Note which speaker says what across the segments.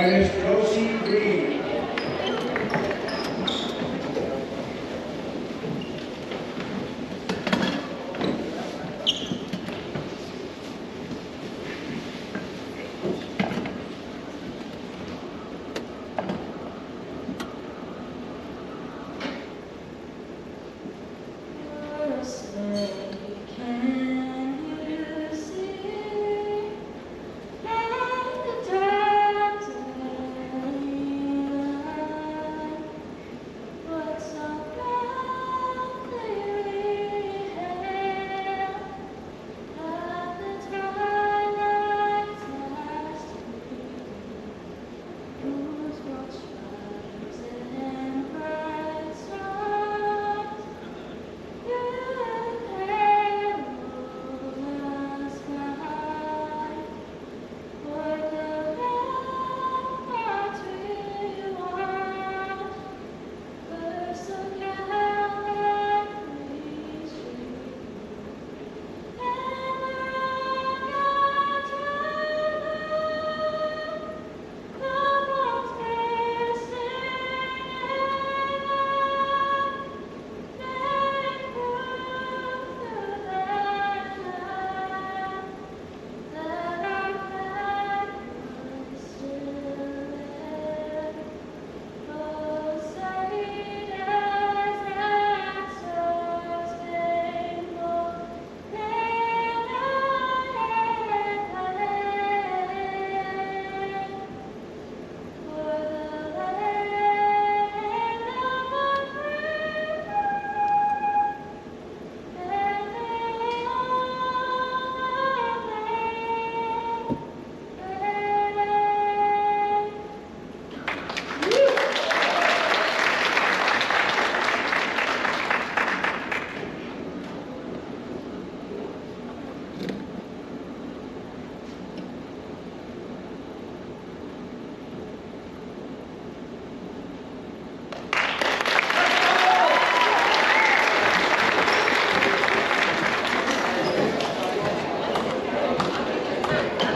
Speaker 1: by Ms. Josie Reed.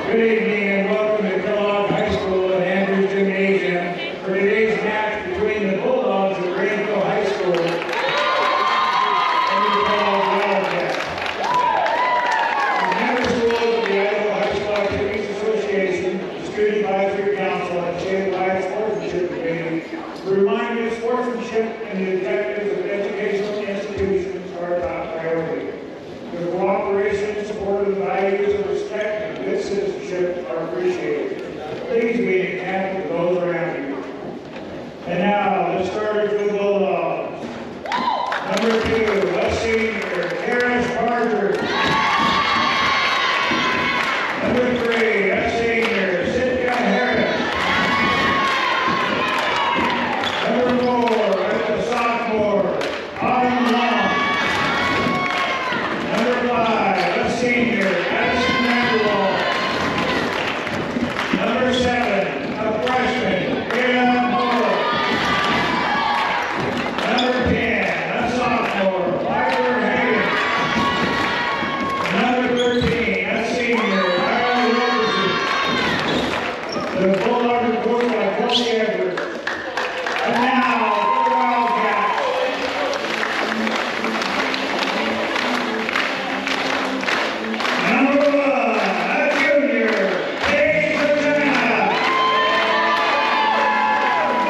Speaker 1: Good evening and welcome to Kellogg High School and Andrews Gymnasium for today's match between the Bulldogs of Grangeville High School and the Kellogg Wildcats. The member schools of the Idaho High School Activities Association, the Student Advisory Council, and the Statewide Sportsmanship Committee remind you that sportsmanship and the objectives of educational institutions are a top priority. The cooperation and support of the values of respect and good citizenship are appreciated. Please be an example to those around you. And now, let's start with the Bulldogs. Number 2, a senior, Harris Parker. Number 3, a senior, Sitka Harris. Number 4, a sophomore, Autumn Long. Number 5, a senior, Addison Mandel. Number 7, a freshman, Kayla Moore. Number 10, a sophomore, Piper Hayden. Number 13, a senior, Riley Wilkerson. The Bulldogs are coached by Kelsey Edwards. And now, the Wildcats. Number 1, a junior, KHS.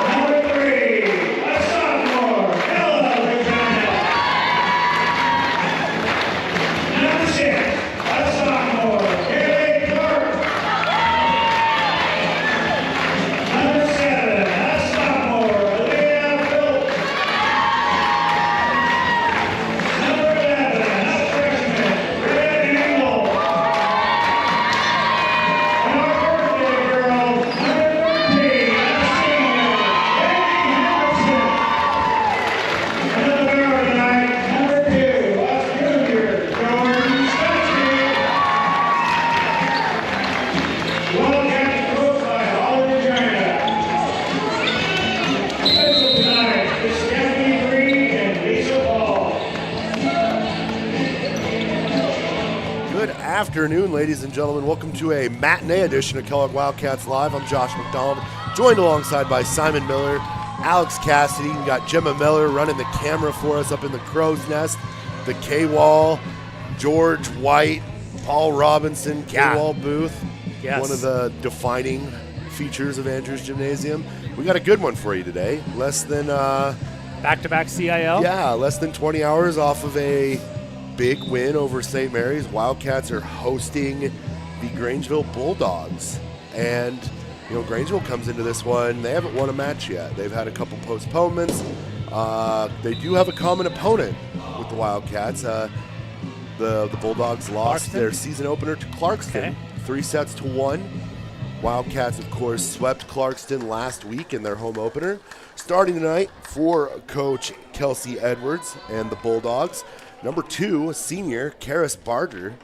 Speaker 1: Number 3, a sophomore, Kellogg. Number 6, a sophomore, Kelly Clark. Number 7, a sophomore, Leah Phillips. Number 11, a freshman, Red Eagle. And our birthday girl, number 13, a senior, Amy Henderson. And the winner tonight, number 2, a junior, Jordan Stutzky. Wildcats coached by Holly China. Special tonight is Stephanie Green and Lisa Paul.
Speaker 2: Good afternoon, ladies and gentlemen. Welcome to a matinee edition of Kellogg Wildcats Live. I'm Josh McDonald, Joined alongside by Simon Miller, Alex Cassidy. We got Gemma Miller running the camera for us up in the crow's nest. The K-Wall, George White, Paul Robinson, K-Wall booth.
Speaker 3: Yes.
Speaker 2: One of the defining features of Andrews Gymnasium. We got a good one for you today. Less than
Speaker 3: back-to-back CIL?
Speaker 2: Yeah, less than 20 hours off of a big win over St. Mary's. Wildcats are hosting the Grangeville Bulldogs. And, Grangeville comes into this one. They haven't won a match yet. They've had a couple postponements. They do have a common opponent with the Wildcats. The Bulldogs lost their season opener to Clarkston, 3-1. Wildcats, of course, swept Clarkston last week in their home opener. Starting tonight for Coach Kelsey Edwards and the Bulldogs. Number 2, senior Karis Barger.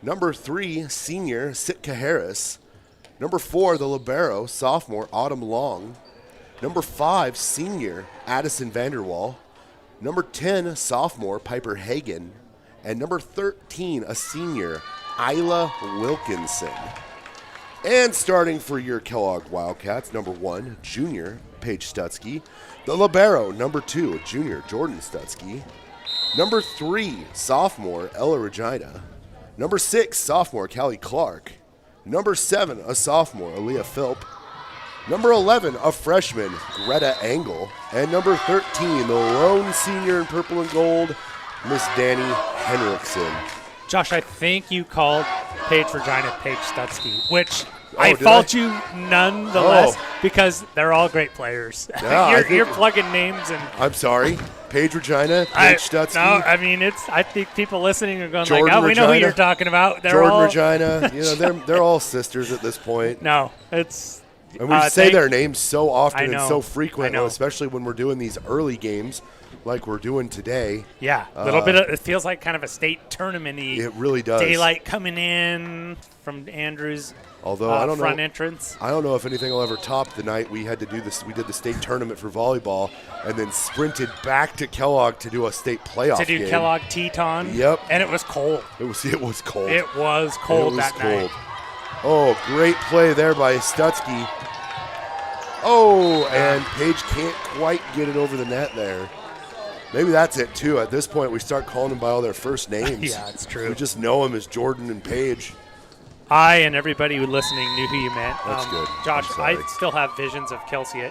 Speaker 2: Number 3, senior Sitka Harris. Number 4, the libero, sophomore Autumn Long. Number 5, senior Addison Vanderwall. Number 10, sophomore Piper Hagen. And number 13, a senior, Isla Wilkinson. And starting for your Kellogg Wildcats, number 1, junior Paige Stutzky. The libero, number 2, junior Jordan Stutzky. Number 3, sophomore Ella Regina. Number 6, sophomore Callie Clark. Number 7, a sophomore Aaliyah Philp. Number 11, a freshman Greta Engel. And number 13, the lone senior in purple and gold, Miss Danny Henriksen.
Speaker 3: Josh, I think you called Paige Regina Paige Stutzky, which I fault you nonetheless because they're all great players.
Speaker 2: Yeah,
Speaker 3: you're plugging names and.
Speaker 2: I'm sorry, Paige Regina, Paige Stutzky.
Speaker 3: No, I mean I think people listening are going
Speaker 2: Jordan
Speaker 3: we know who you're talking about. They're
Speaker 2: Jordan
Speaker 3: all
Speaker 2: Regina. They're all sisters at this point.
Speaker 3: No, it's.
Speaker 2: And we say their names so often and so frequently,
Speaker 3: I know.
Speaker 2: especially when we're doing these early games like we're doing today.
Speaker 3: Yeah, a little bit of, it feels like kind of a state tournament-y.
Speaker 2: It really does.
Speaker 3: Daylight coming in from Andrews.
Speaker 2: Although I don't
Speaker 3: front
Speaker 2: know,
Speaker 3: entrance.
Speaker 2: I don't know if anything will ever top the night we had to do this. We did the state tournament for volleyball and then sprinted back to Kellogg to do a state playoff
Speaker 3: To do
Speaker 2: game.
Speaker 3: Kellogg Teton.
Speaker 2: Yep.
Speaker 3: And it was cold.
Speaker 2: It was cold.
Speaker 3: It was cold that night.
Speaker 2: Oh, great play there by Stutzky. Oh, and Paige can't quite get it over the net there. Maybe that's it, too. At this point, we start calling them by all their first names.
Speaker 3: Yeah, it's true.
Speaker 2: We just know them as Jordan and Paige.
Speaker 3: I and everybody who listening knew who you meant.
Speaker 2: That's good.
Speaker 3: Josh, I still have visions of Kelsey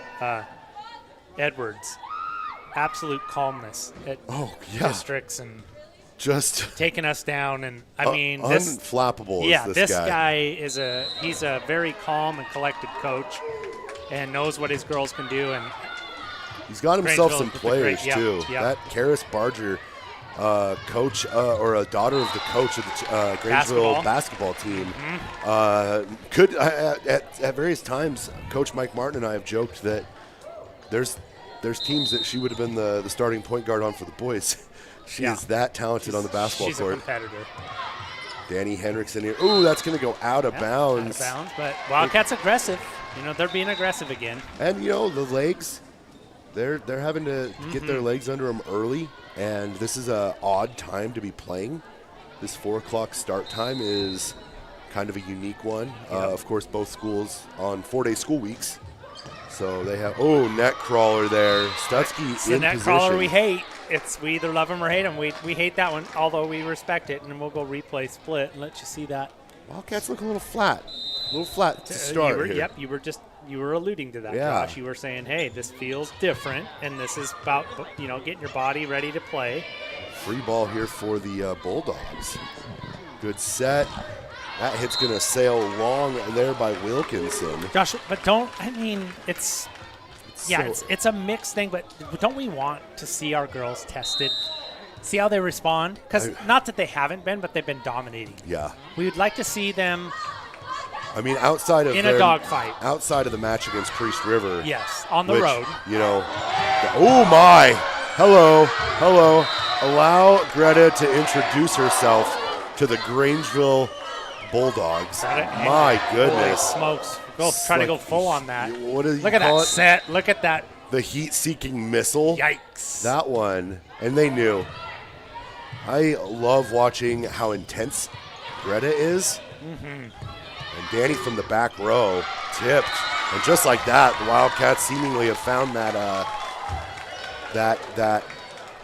Speaker 3: Edwards. Absolute calmness at districts and
Speaker 2: just
Speaker 3: taking us down. And I mean, this
Speaker 2: unflappable.
Speaker 3: Yeah,
Speaker 2: is this
Speaker 3: guy is he's a very calm and collected coach, and knows what his girls can do. And
Speaker 2: he's got himself some players too.
Speaker 3: Yep.
Speaker 2: That Karis Barger, coach or a daughter of the coach of the Grangeville basketball team, could at various times. Coach Mike Martin and I have joked that there's teams that she would have been the starting point guard on for the boys. She is that talented on the basketball court.
Speaker 3: She's a competitor.
Speaker 2: Danny Henriksen here. Ooh, that's going to go out of bounds.
Speaker 3: Out of bounds, but Wildcats aggressive. They're being aggressive again.
Speaker 2: And the legs, they're having to get their legs under them early, and this is a odd time to be playing. This 4 o'clock start time is kind of a unique one. Of course, both schools on 4-day school weeks, so they have net crawler there. Stutzky
Speaker 3: it's the net crawler we hate. We either love him or hate him. We hate that one, although we respect it, and then we'll go replay split and let you see that.
Speaker 2: Wildcats look a little flat to start here.
Speaker 3: Yep, you were alluding to that, Josh. You were saying, hey, this feels different, and this is about getting your body ready to play.
Speaker 2: Free ball here for the Bulldogs. Good set. That hit's going to sail long there by Wilkinson.
Speaker 3: Josh, but it's a mixed thing, but don't we want to see our girls tested? See how they respond? Because not that they haven't been, but they've been dominating.
Speaker 2: Yeah.
Speaker 3: We would like to see them
Speaker 2: outside of
Speaker 3: a dogfight.
Speaker 2: Outside of the match against Priest River.
Speaker 3: Yes, on the road.
Speaker 2: Oh, my. Hello. Allow Greta to introduce herself to the Grangeville Bulldogs. My goodness.
Speaker 3: Holy smokes. Try to go full on that.
Speaker 2: What do you
Speaker 3: Look at
Speaker 2: call
Speaker 3: that
Speaker 2: it?
Speaker 3: set. Look at that.
Speaker 2: The heat-seeking missile.
Speaker 3: Yikes.
Speaker 2: That one. And they knew. I love watching how intense Greta is. And Danny from the back row tipped. And just like that, the Wildcats seemingly have found that that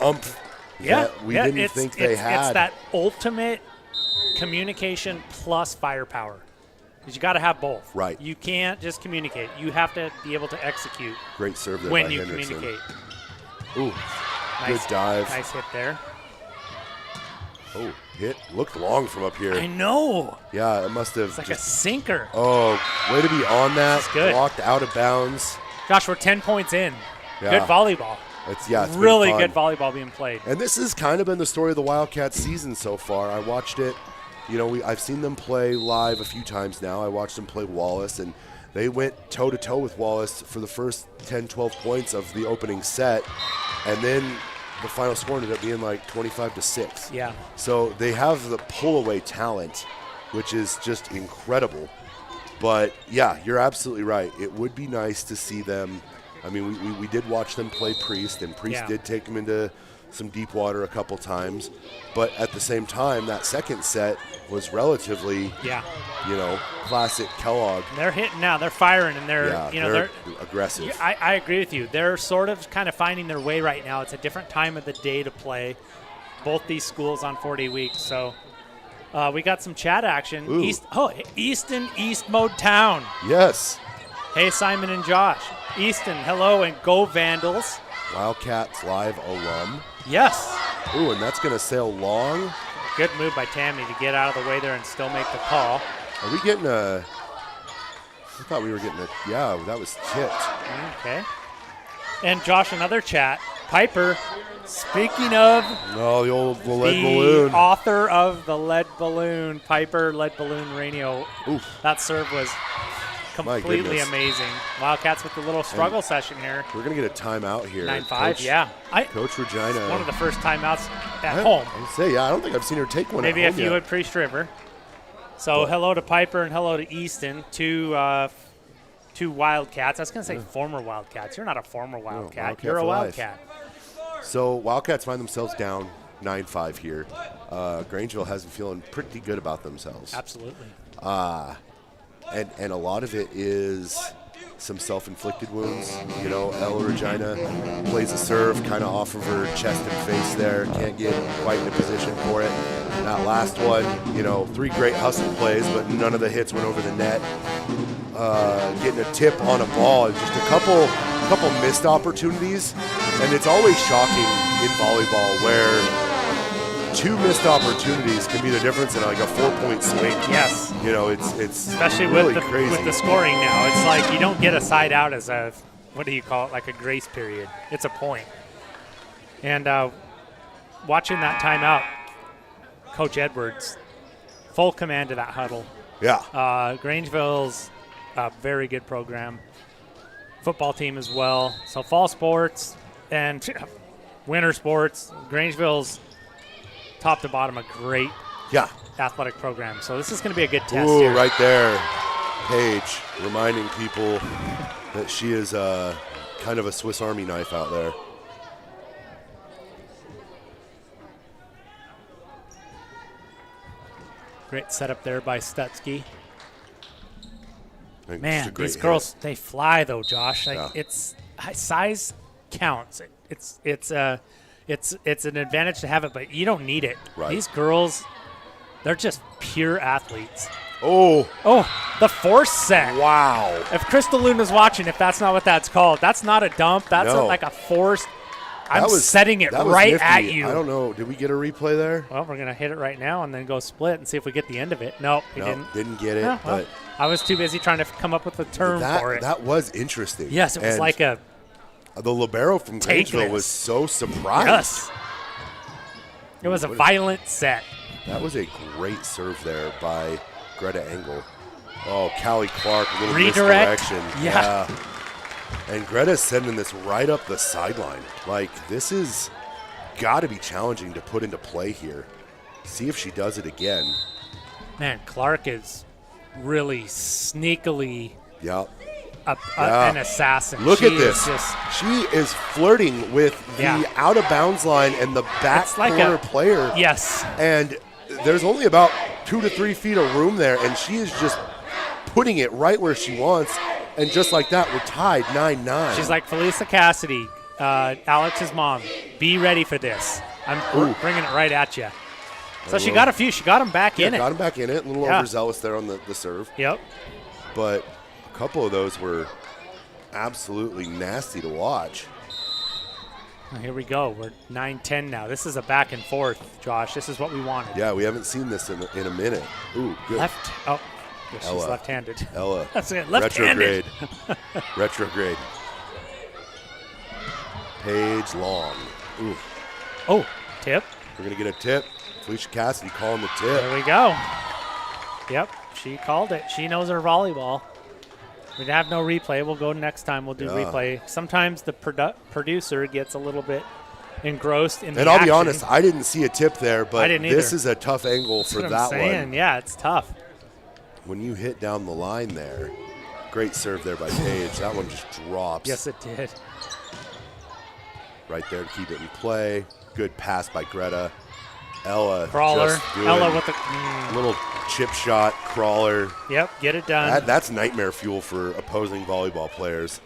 Speaker 2: umph that we didn't think they had.
Speaker 3: It's that ultimate communication plus firepower. Because you got to have both.
Speaker 2: Right.
Speaker 3: You can't just communicate. You have to be able to execute.
Speaker 2: Great serve there
Speaker 3: when
Speaker 2: by
Speaker 3: you
Speaker 2: Hendrickson.
Speaker 3: communicate.
Speaker 2: Ooh, good dive.
Speaker 3: Nice hit there.
Speaker 2: Oh, hit looked long from up here.
Speaker 3: I know.
Speaker 2: Yeah, it must have.
Speaker 3: It's like a sinker.
Speaker 2: Oh, way to be on that.
Speaker 3: That's good.
Speaker 2: Blocked out of bounds.
Speaker 3: Josh, we're 10 points in.
Speaker 2: Yeah.
Speaker 3: Good volleyball.
Speaker 2: It's
Speaker 3: really good volleyball being played.
Speaker 2: And this has kind of been the story of the Wildcats season so far. I watched it. You know, I've seen them play live a few times now. I watched them play Wallace, and they went toe-to-toe with Wallace for the first 10, 12 points of the opening set. And then the final score ended up being like 25-6.
Speaker 3: Yeah.
Speaker 2: So they have the pull-away talent, which is just incredible. But, yeah, you're absolutely right. It would be nice to see them. I mean, we did watch them play Priest, and Priest did take them into some deep water a couple times. But at the same time, that second set was relatively, classic Kellogg.
Speaker 3: They're hitting now. They're firing, and they're
Speaker 2: aggressive.
Speaker 3: I agree with you. They're sort of kind of finding their way right now. It's a different time of the day to play both these schools on 4-day weeks. So we got some chat action.
Speaker 2: Ooh.
Speaker 3: Easton, East Mode Town.
Speaker 2: Yes.
Speaker 3: Hey, Simon and Josh. Easton, hello, and go Vandals.
Speaker 2: Wildcats Live alum.
Speaker 3: Yes.
Speaker 2: Ooh, and that's going to sail long.
Speaker 3: Good move by Tammy to get out of the way there and still make the call.
Speaker 2: Are we getting a – I thought we were getting a – yeah, that was tipped.
Speaker 3: Okay. And Josh, another chat. Piper, speaking of
Speaker 2: – oh, the lead balloon.
Speaker 3: The author of the lead balloon, Piper Lead Balloon Radio.
Speaker 2: Oof.
Speaker 3: That serve was completely amazing. Wildcats with a little struggle session here.
Speaker 2: We're going to get a timeout here.
Speaker 3: 9-5, yeah.
Speaker 2: Coach Regina.
Speaker 3: One of the first timeouts at home.
Speaker 2: I would say, I don't think I've seen her take one
Speaker 3: Maybe
Speaker 2: at home
Speaker 3: a few at Priest River. So hello to Piper and hello to Easton, two Wildcats. I was going to say former Wildcats. You're not a former Wildcat. You're a Wildcat.
Speaker 2: So Wildcats find themselves down 9-5 here. Grangeville has been feeling pretty good about themselves.
Speaker 3: Absolutely.
Speaker 2: And a lot of it is some self-inflicted wounds. You know, El Regina plays a serve kind of off of her chest and face there. Can't get quite in a position for it. That last one, 3 great hustle plays, but none of the hits went over the net. Getting a tip on a ball, just a couple missed opportunities. And it's always shocking in volleyball where 2 missed opportunities can be the difference in like a 4-point swing.
Speaker 3: Yes.
Speaker 2: It's
Speaker 3: especially
Speaker 2: really
Speaker 3: with the scoring now. It's like you don't get a side out as a, what do you call it, like a grace period. It's a point. And watching that timeout, Coach Edwards, full command of that huddle.
Speaker 2: Yeah.
Speaker 3: Grangeville's a very good program. Football team as well. So fall sports and winter sports, Grangeville's top to bottom a great athletic program. So this is going to be a good test here.
Speaker 2: Right there, Paige reminding people that she is kind of a Swiss Army knife out there.
Speaker 3: Great setup there by Stutzky. Man, these
Speaker 2: hit.
Speaker 3: girls, they fly though, Josh. It's size counts. It's an advantage to have it, but you don't need it.
Speaker 2: Right.
Speaker 3: These girls, they're just pure athletes.
Speaker 2: Oh,
Speaker 3: the force set.
Speaker 2: Wow.
Speaker 3: If Crystal Luna's watching, if that's not what that's called, that's not a dump. That's like a forced. I'm setting it right
Speaker 2: nifty.
Speaker 3: at you.
Speaker 2: I don't know. Did we get a replay there?
Speaker 3: Well, we're going to hit it right now and then go split and see if we get the end of it. Nope,
Speaker 2: didn't get it. But
Speaker 3: I was too busy trying to come up with a term for it.
Speaker 2: That was interesting.
Speaker 3: Yes, it was like
Speaker 2: the libero from Grangeville was so surprised.
Speaker 3: Yes. It was a violent set.
Speaker 2: That was a great serve there by Greta Engel. Oh, Callie Clark, a little
Speaker 3: redirect.
Speaker 2: misdirection.
Speaker 3: Yeah.
Speaker 2: And Greta's sending this right up the sideline. Like, this is got to be challenging to put into play here. See if she does it again.
Speaker 3: Man, Clark is really sneakily
Speaker 2: an
Speaker 3: assassin.
Speaker 2: Look at this. She is flirting with the out-of-bounds line and the back corner player.
Speaker 3: Yes.
Speaker 2: And there's only about 2 to 3 feet of room there, and she is just putting it right where she wants. And just like that, we're tied 9-9.
Speaker 3: She's like Felisa Cassidy, Alex's mom. Be ready for this. I'm bringing it right at you. So she got a few. She got them back in it.
Speaker 2: Got him back in it. A little overzealous there on the serve.
Speaker 3: Yep.
Speaker 2: But a couple of those were absolutely nasty to watch.
Speaker 3: Well, here we go. We're 9-10 now. This is a back and forth, Josh. This is what we wanted.
Speaker 2: Yeah, we haven't seen this in a minute. Ooh, good.
Speaker 3: Left. Oh, yes, she's
Speaker 2: Ella.
Speaker 3: left-handed.
Speaker 2: Ella.
Speaker 3: That's it. Left-handed.
Speaker 2: Retrograde. Paige Long. Ooh.
Speaker 3: Oh, tip.
Speaker 2: We're going to get a tip. Felicia Cassidy calling the tip.
Speaker 3: There we go. Yep, she called it. She knows her volleyball. We have no replay. We'll go next time. We'll do replay. Sometimes the producer gets a little bit engrossed in the
Speaker 2: And I'll be
Speaker 3: action.
Speaker 2: honest, I didn't see a tip there, but
Speaker 3: I didn't
Speaker 2: this
Speaker 3: either.
Speaker 2: is a tough angle
Speaker 3: That's
Speaker 2: for
Speaker 3: what
Speaker 2: that
Speaker 3: I'm saying.
Speaker 2: one.
Speaker 3: Yeah, it's tough.
Speaker 2: When you hit down the line there, great serve there by Paige. That one just drops.
Speaker 3: Yes, it did.
Speaker 2: Right there to keep it in play. Good pass by Greta. Ella
Speaker 3: Crawler.
Speaker 2: just doing
Speaker 3: Ella with the
Speaker 2: little chip shot, crawler.
Speaker 3: Yep, get it done.
Speaker 2: That's nightmare fuel for opposing volleyball players.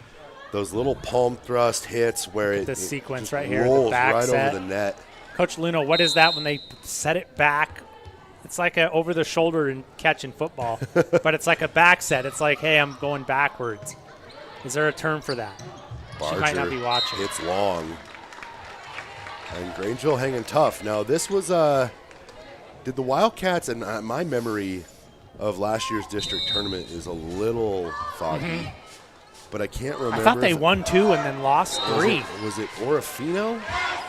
Speaker 2: Those little palm thrust hits where it
Speaker 3: sequence
Speaker 2: just
Speaker 3: right here, the
Speaker 2: rolls
Speaker 3: back
Speaker 2: right
Speaker 3: set.
Speaker 2: over the net.
Speaker 3: Coach Luna, what is that when they set it back? It's like a over the shoulder and catch in football, but it's like a back set. It's like, hey, I'm going backwards. Is there a term for that?
Speaker 2: Barger,
Speaker 3: she might not be watching.
Speaker 2: It's long. And Grangeville hanging tough. Now, this was, did the Wildcats, and my memory of last year's district tournament is a little foggy, but I can't remember.
Speaker 3: I thought they won 2 and then lost 3.
Speaker 2: Was it Orofino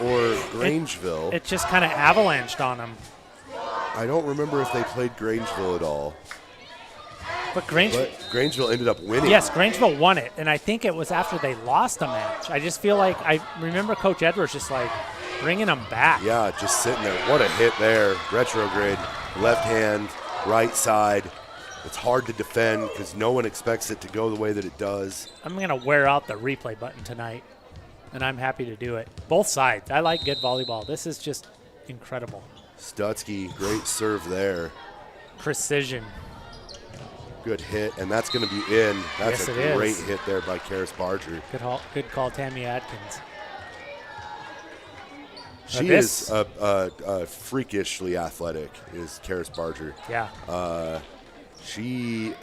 Speaker 2: or Grangeville?
Speaker 3: It just kind of avalanched on them.
Speaker 2: I don't remember if they played Grangeville at all.
Speaker 3: But Grangeville.
Speaker 2: But Grangeville ended up winning.
Speaker 3: Yes, Grangeville won it, and I think it was after they lost a match. I just feel like I remember Coach Edwards just like bringing them back.
Speaker 2: Yeah, just sitting there. What a hit there. Retrograde, left hand, right side. It's hard to defend because no one expects it to go the way that it does.
Speaker 3: I'm going to wear out the replay button tonight, and I'm happy to do it. Both sides. I like good volleyball. This is just incredible.
Speaker 2: Stutzky, great serve there.
Speaker 3: Precision.
Speaker 2: Good hit, and that's going to be in. That's
Speaker 3: Yes,
Speaker 2: a
Speaker 3: it
Speaker 2: great
Speaker 3: is.
Speaker 2: hit there by Karis Barger.
Speaker 3: Good call, Tammy Atkins.
Speaker 2: She is freakishly athletic, is Karis Barger.
Speaker 3: Yeah.
Speaker 2: She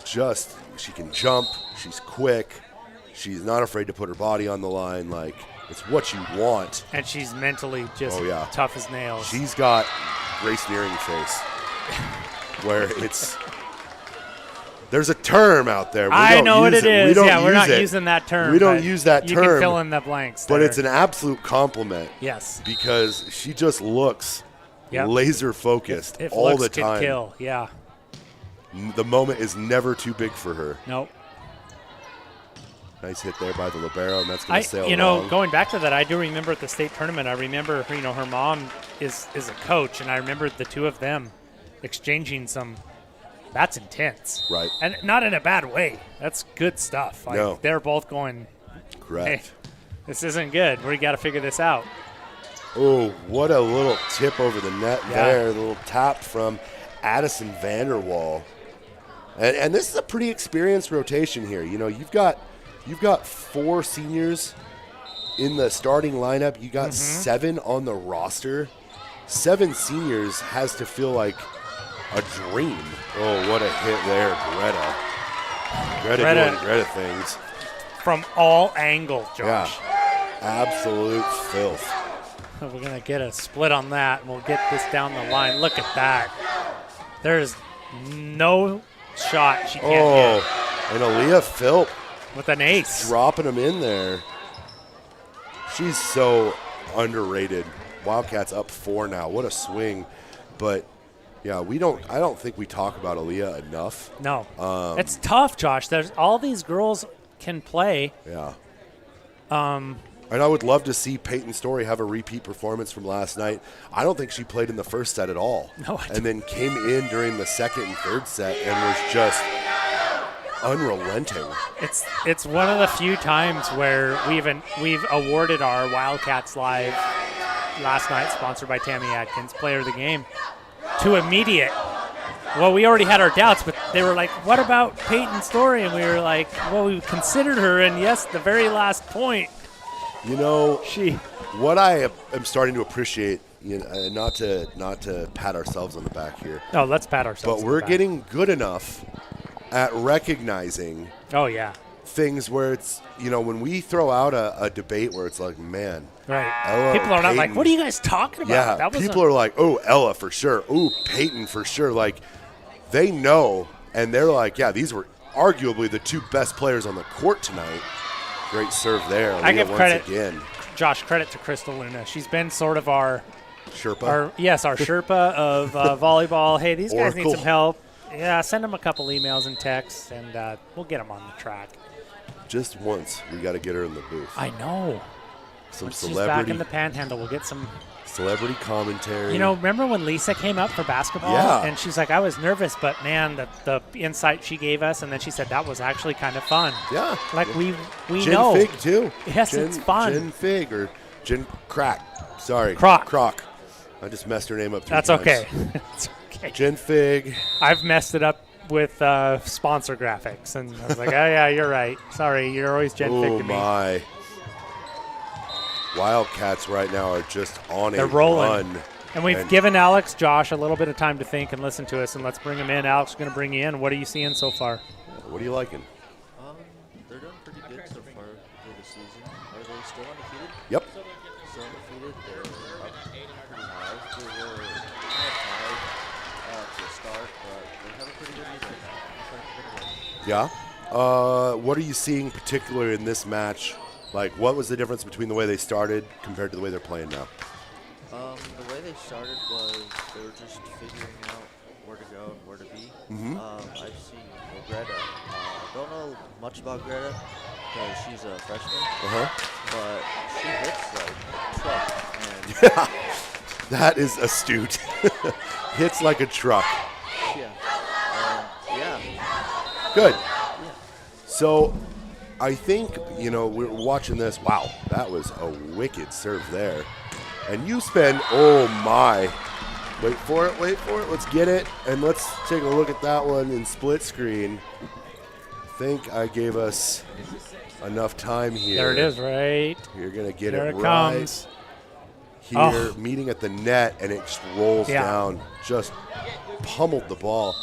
Speaker 2: can jump. She's quick. She's not afraid to put her body on the line. Like, it's what you want.
Speaker 3: And she's mentally just tough as nails.
Speaker 2: She's got Grace Nearing face, where it's there's a term out there.
Speaker 3: I know what it is. Yeah, we're not
Speaker 2: use it.
Speaker 3: using that term.
Speaker 2: We don't
Speaker 3: but
Speaker 2: use that
Speaker 3: you
Speaker 2: term.
Speaker 3: You can fill in the blanks.
Speaker 2: But
Speaker 3: there.
Speaker 2: it's an absolute compliment.
Speaker 3: Yes.
Speaker 2: Because she just looks laser focused
Speaker 3: if
Speaker 2: all
Speaker 3: looks
Speaker 2: the time.
Speaker 3: Could kill. Yeah.
Speaker 2: The moment is never too big for her.
Speaker 3: Nope.
Speaker 2: Nice hit there by the libero, and that's going to sail
Speaker 3: along. Going back to that, I do remember at the state tournament, I remember, her mom is a coach, and I remember the two of them exchanging some. That's intense.
Speaker 2: Right.
Speaker 3: And not in a bad way. That's good stuff. Like,
Speaker 2: no.
Speaker 3: They're both going,
Speaker 2: correct.
Speaker 3: Hey, this isn't good. We got to figure this out.
Speaker 2: Oh, what a little tip over the net there. A little tap from Addison Vanderwall. And this is a pretty experienced rotation here. You've got 4 seniors in the starting lineup. You got 7 on the roster. 7 seniors has to feel like a dream. Oh, what a hit there, Greta doing Greta things.
Speaker 3: From all angles, Josh.
Speaker 2: Yeah, absolute filth.
Speaker 3: We're going to get a split on that, and we'll get this down the line. Look at that. There's no shot she can't get.
Speaker 2: And Aaliyah Philp
Speaker 3: with an ace.
Speaker 2: Dropping them in there. She's so underrated. Wildcats up 4 now. What a swing. But yeah, I don't think we talk about Aaliyah enough.
Speaker 3: No. It's tough, Josh. There's all these girls can play.
Speaker 2: Yeah. And I would love to see Peyton Story have a repeat performance from last night. I don't think she played in the first set at all.
Speaker 3: No,
Speaker 2: and then came in during the second and third set and was just unrelenting.
Speaker 3: It's one of the few times where we've awarded our Wildcats Live last night, sponsored by Tammy Atkins, Player of the Game, to immediate Well, we already had our doubts, but they were like, what about Peyton Story? And we were like, well, we considered her, and yes, the very last point.
Speaker 2: You know, what I am starting to appreciate, not to pat ourselves on the back here.
Speaker 3: No, let's pat ourselves
Speaker 2: But
Speaker 3: on
Speaker 2: we're
Speaker 3: the back.
Speaker 2: getting good enough at recognizing
Speaker 3: Oh, yeah.
Speaker 2: things where it's, when we throw out a debate where it's like, man.
Speaker 3: Right.
Speaker 2: Ella
Speaker 3: People are not like,
Speaker 2: Peyton.
Speaker 3: what are you guys talking about?
Speaker 2: Yeah, people are like, oh, Ella for sure. Oh, Peyton for sure. Like, they know, and they're like, yeah, these were arguably the 2 best players on the court tonight. Great serve there.
Speaker 3: I give credit,
Speaker 2: again.
Speaker 3: Josh, credit to Crystal Luna. She's been sort of our
Speaker 2: Sherpa.
Speaker 3: our Sherpa of volleyball. Hey, these guys need
Speaker 2: Oracle.
Speaker 3: some help. Yeah, send them a couple emails and texts, and we'll get them on the track.
Speaker 2: Just once, we got to get her in the booth.
Speaker 3: I know.
Speaker 2: Some
Speaker 3: Once she's back
Speaker 2: celebrity
Speaker 3: in the Panhandle, we'll get some.
Speaker 2: celebrity commentary.
Speaker 3: Remember when Lisa came up for basketball?
Speaker 2: Yeah.
Speaker 3: And she's like, I was nervous, but man, the insight she gave us, and then she said that was actually kind of fun.
Speaker 2: Yeah.
Speaker 3: Like we
Speaker 2: Gin
Speaker 3: know.
Speaker 2: Fig too.
Speaker 3: Yes, it's fun.
Speaker 2: Gin Fig or Gin Crack. Sorry.
Speaker 3: Croc.
Speaker 2: I just messed her name up 3
Speaker 3: That's
Speaker 2: times.
Speaker 3: okay. It's okay.
Speaker 2: Gin Fig.
Speaker 3: I've messed it up with sponsor graphics, and I was like, oh yeah, you're right. Sorry, you're always Gen Fig
Speaker 2: Oh
Speaker 3: to me.
Speaker 2: my. Wildcats right now are just on
Speaker 3: They're
Speaker 2: a
Speaker 3: rolling.
Speaker 2: run.
Speaker 3: And we've given Alex, Josh, a little bit of time to think and listen to us, and let's bring him in. Alex is going to bring you in. What are you seeing so far?
Speaker 2: What are you liking?
Speaker 4: They're doing pretty good so far for the season. Are they still undefeated?
Speaker 2: Yep.
Speaker 4: Still undefeated. They're up pretty high. They were kind of tied to start, but they have a pretty good lead right now.
Speaker 2: Yeah. What are you seeing particularly in this match? Like, what was the difference between the way they started compared to the way they're playing now?
Speaker 4: The way they started was they were just figuring out where to go and where to be. I've seen Greta. Don't know much about Greta because she's a freshman, but she hits like a truck. And
Speaker 2: Yeah, that is astute. Hits like a truck.
Speaker 4: yeah.
Speaker 2: Good. So I think, we're watching this. Wow, that was a wicked serve there. And you spend, oh my. Wait for it. Let's get it. And let's take a look at that one in split screen. I think I gave us enough time here.
Speaker 3: There it is, right?
Speaker 2: You're going to get
Speaker 3: There
Speaker 2: it
Speaker 3: it
Speaker 2: right
Speaker 3: comes.
Speaker 2: here, meeting at the net, and it just rolls down. Just pummeled the ball.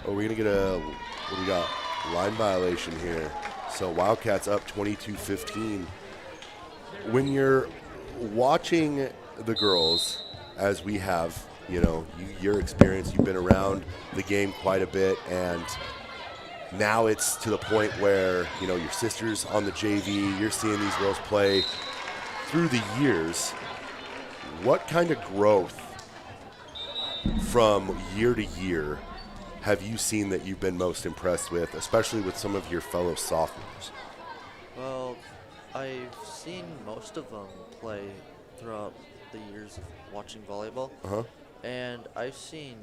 Speaker 2: Oh, we're going to get what do we got? Line violation here. So Wildcats up 22-15. When you're watching the girls, as we have, your experience, you've been around the game quite a bit, and now it's to the point where, your sister's on the JV, you're seeing these girls play through the years. What kind of growth from year to year have you seen that you've been most impressed with, especially with some of your fellow sophomores?
Speaker 4: Well, I've seen most of them play throughout the years of watching volleyball, and I've seen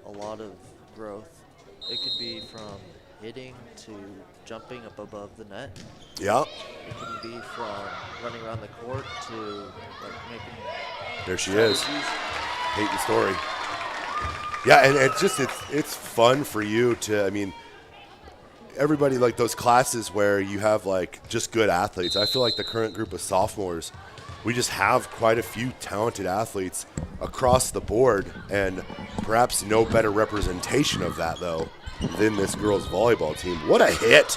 Speaker 4: a lot of growth. It could be from hitting to jumping up above the net.
Speaker 2: Yeah.
Speaker 4: It can be from running around the court to making.
Speaker 2: There she is.
Speaker 4: strategies.
Speaker 2: Peyton Story. Yeah, and it's fun for you to, everybody, like those classes where you have just good athletes. I feel like the current group of sophomores, we just have quite a few talented athletes across the board, and perhaps no better representation of that, though, than this girls' volleyball team. What a hit.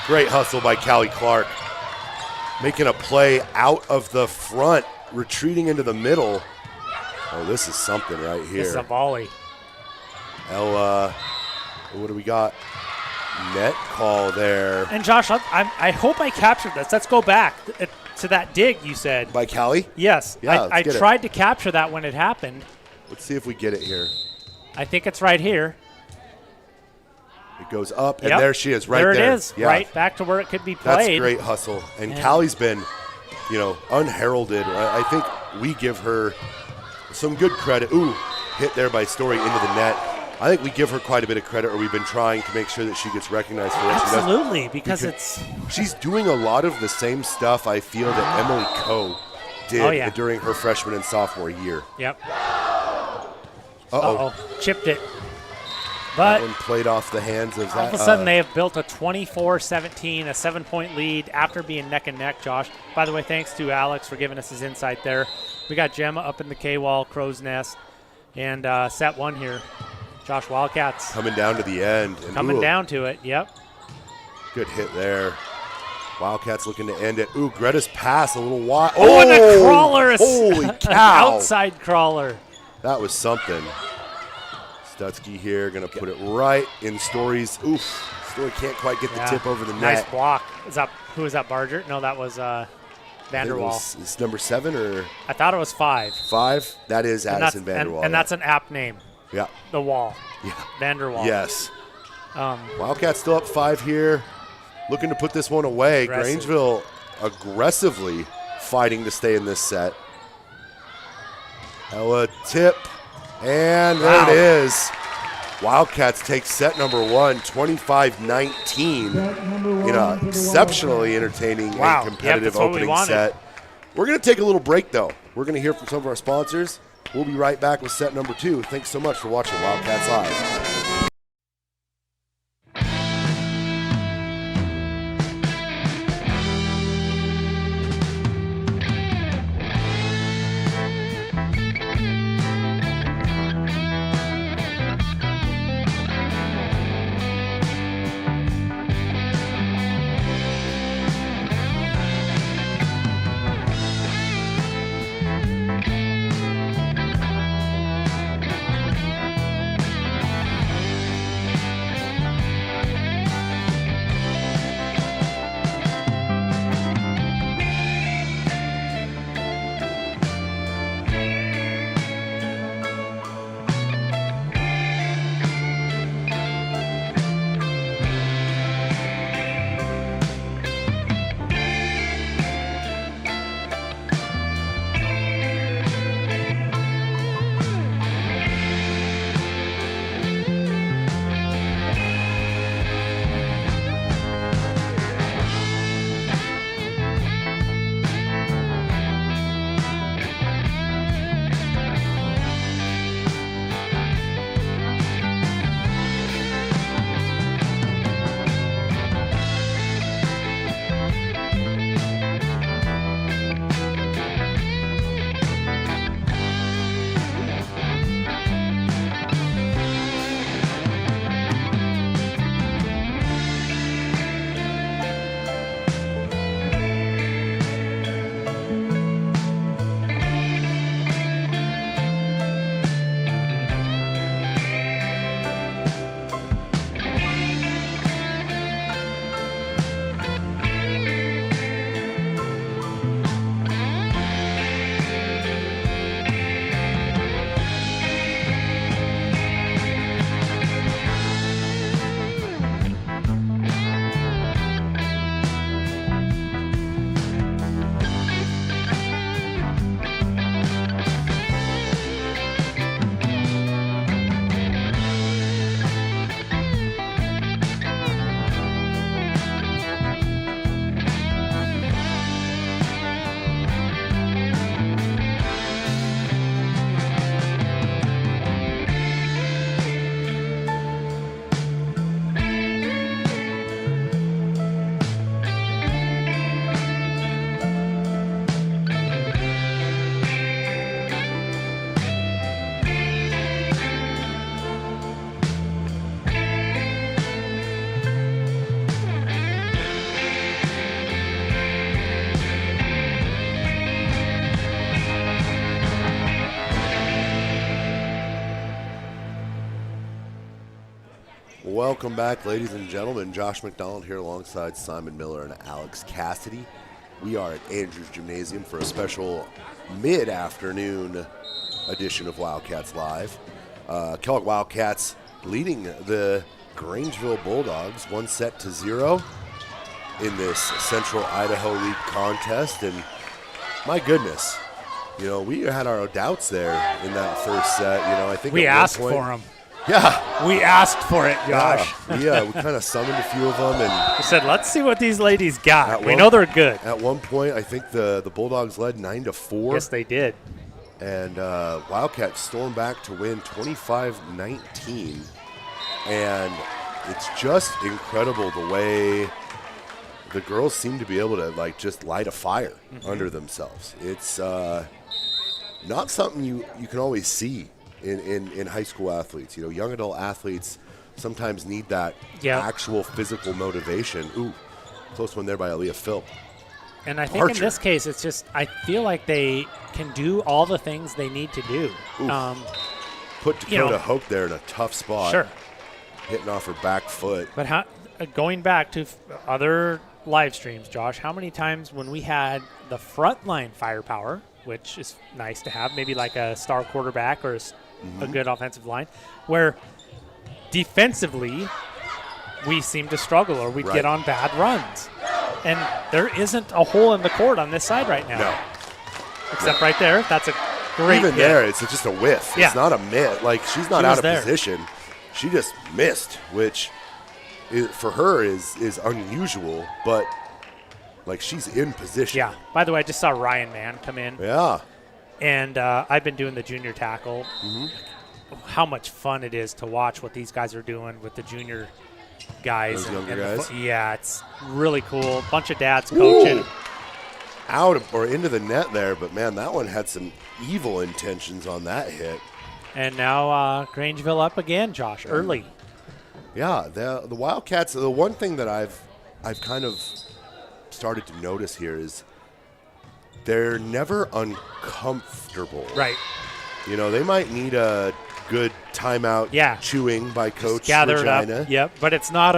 Speaker 2: Great hustle by Callie Clark. Making a play out of the front, retreating into the middle. Oh, this is something right here.
Speaker 3: This is a volley.
Speaker 2: Ella, what do we got? Net call there.
Speaker 3: And Josh, I hope I captured this. Let's go back to that dig you said.
Speaker 2: By Callie?
Speaker 3: Yes.
Speaker 2: Yeah,
Speaker 3: I
Speaker 2: let's get
Speaker 3: tried to capture that when it happened.
Speaker 2: Let's see if we get it here.
Speaker 3: I think it's right here.
Speaker 2: It goes up, and
Speaker 3: Yep.
Speaker 2: there she is, right there.
Speaker 3: There it is,
Speaker 2: Yeah.
Speaker 3: right back to where it could be
Speaker 2: That's
Speaker 3: played.
Speaker 2: great hustle. And
Speaker 3: Yeah.
Speaker 2: Callie's been, unheralded. I think we give her some good credit. Ooh, hit there by Story into the net. I think we give her quite a bit of credit, or we've been trying to make sure that she gets recognized for what she does.
Speaker 3: Absolutely, because
Speaker 2: She's doing a lot of the same stuff I feel that Emily Coe did during her freshman and sophomore year.
Speaker 3: Yep.
Speaker 2: Uh-oh.
Speaker 3: Chipped it. But
Speaker 2: that one played off the hands of
Speaker 3: all of a sudden they have built a 24-17, a 7-point lead after being neck and neck, Josh. By the way, thanks to Alex for giving us his insight there. We got Gemma up in the K-wall, Crow's Nest, and set one here. Josh, Wildcats.
Speaker 2: Coming down to the end. And
Speaker 3: Coming down to it, yep.
Speaker 2: Good hit there. Wildcats looking to end it. Ooh, Greta's pass a little wide.
Speaker 3: Oh, and a crawler.
Speaker 2: Holy cow.
Speaker 3: Outside crawler.
Speaker 2: That was something. Stutzky here, going to put it right in Story's. Oof, Story can't quite get the tip over the net.
Speaker 3: Nice block. Who was that, Barger? No, that was Vanderwall.
Speaker 2: It's number 7 or?
Speaker 3: I thought it was 5.
Speaker 2: 5? That is Addison Vanderwall.
Speaker 3: And that's an app name.
Speaker 2: Yeah.
Speaker 3: The Wall.
Speaker 2: Yeah.
Speaker 3: Vanderwall.
Speaker 2: Yes. Wildcats still up 5 here. Looking to put this one away. Grangeville aggressively fighting to stay in this set. Ella tip. And there it is. Wildcats take set number 1, 25-19 in an exceptionally entertaining and competitive opening set. We're going to take a little break, though. We're going to hear from some of our sponsors. We'll be right back with set number 2. Thanks so much for watching Wildcats Live. Welcome back, ladies and gentlemen. Josh McDonald here alongside Simon Miller and Alex Cassidy. We are at Andrews Gymnasium for a special mid-afternoon edition of Wildcats Live. Kellogg Wildcats leading the Grangeville Bulldogs 1-0 in this Central Idaho League contest. And my goodness, you know, we had our doubts there in that first set. You know, I think
Speaker 3: we asked for them.
Speaker 2: Yeah.
Speaker 3: We asked for it, Josh.
Speaker 2: Yeah, we kind of summoned a few of them. And
Speaker 3: we said, let's see what these ladies got. We know they're good.
Speaker 2: At one point, I think the Bulldogs led 9-4.
Speaker 3: Yes, they did.
Speaker 2: And Wildcats stormed back to win 25-19. And it's just incredible the way the girls seem to be able to, like, just light a fire under themselves. It's not something you can always see in high school athletes. You know, young adult athletes sometimes need that actual physical motivation. Ooh, close one there by Aaliyah Phil.
Speaker 3: And I think in this case, it's just, I feel like they can do all the things they need to do.
Speaker 2: Put Dakota Hoke there in a tough spot.
Speaker 3: Sure.
Speaker 2: Hitting off her back foot.
Speaker 3: But going back to other live streams, Josh, how many times when we had the frontline firepower, which is nice to have, maybe like a star quarterback or a good offensive line, where defensively we seem to struggle or we get on bad runs. And there isn't a hole in the court on this side right now.
Speaker 2: No.
Speaker 3: Except right there. That's a great
Speaker 2: Even
Speaker 3: hit.
Speaker 2: there, it's just a whiff.
Speaker 3: Yeah.
Speaker 2: It's not a miss. Like, she's not out of position. She just missed, which for her is unusual, but, like, she's in position.
Speaker 3: Yeah. By the way, I just saw Ryan Mann come in.
Speaker 2: Yeah.
Speaker 3: And I've been doing the junior tackle. How much fun it is to watch what these guys are doing with the junior guys.
Speaker 2: Those younger guys?
Speaker 3: Yeah, it's really cool. Bunch of dads coaching.
Speaker 2: Ooh. Out or into the net there, but, man, that one had some evil intentions on that hit.
Speaker 3: And now Grangeville up again, Josh, early.
Speaker 2: Yeah, the Wildcats, the one thing that I've kind of started to notice here is they're never uncomfortable.
Speaker 3: Right.
Speaker 2: You know, they might need a good timeout chewing by Coach
Speaker 3: Just gather
Speaker 2: Regina.
Speaker 3: it up. Yep, but it's not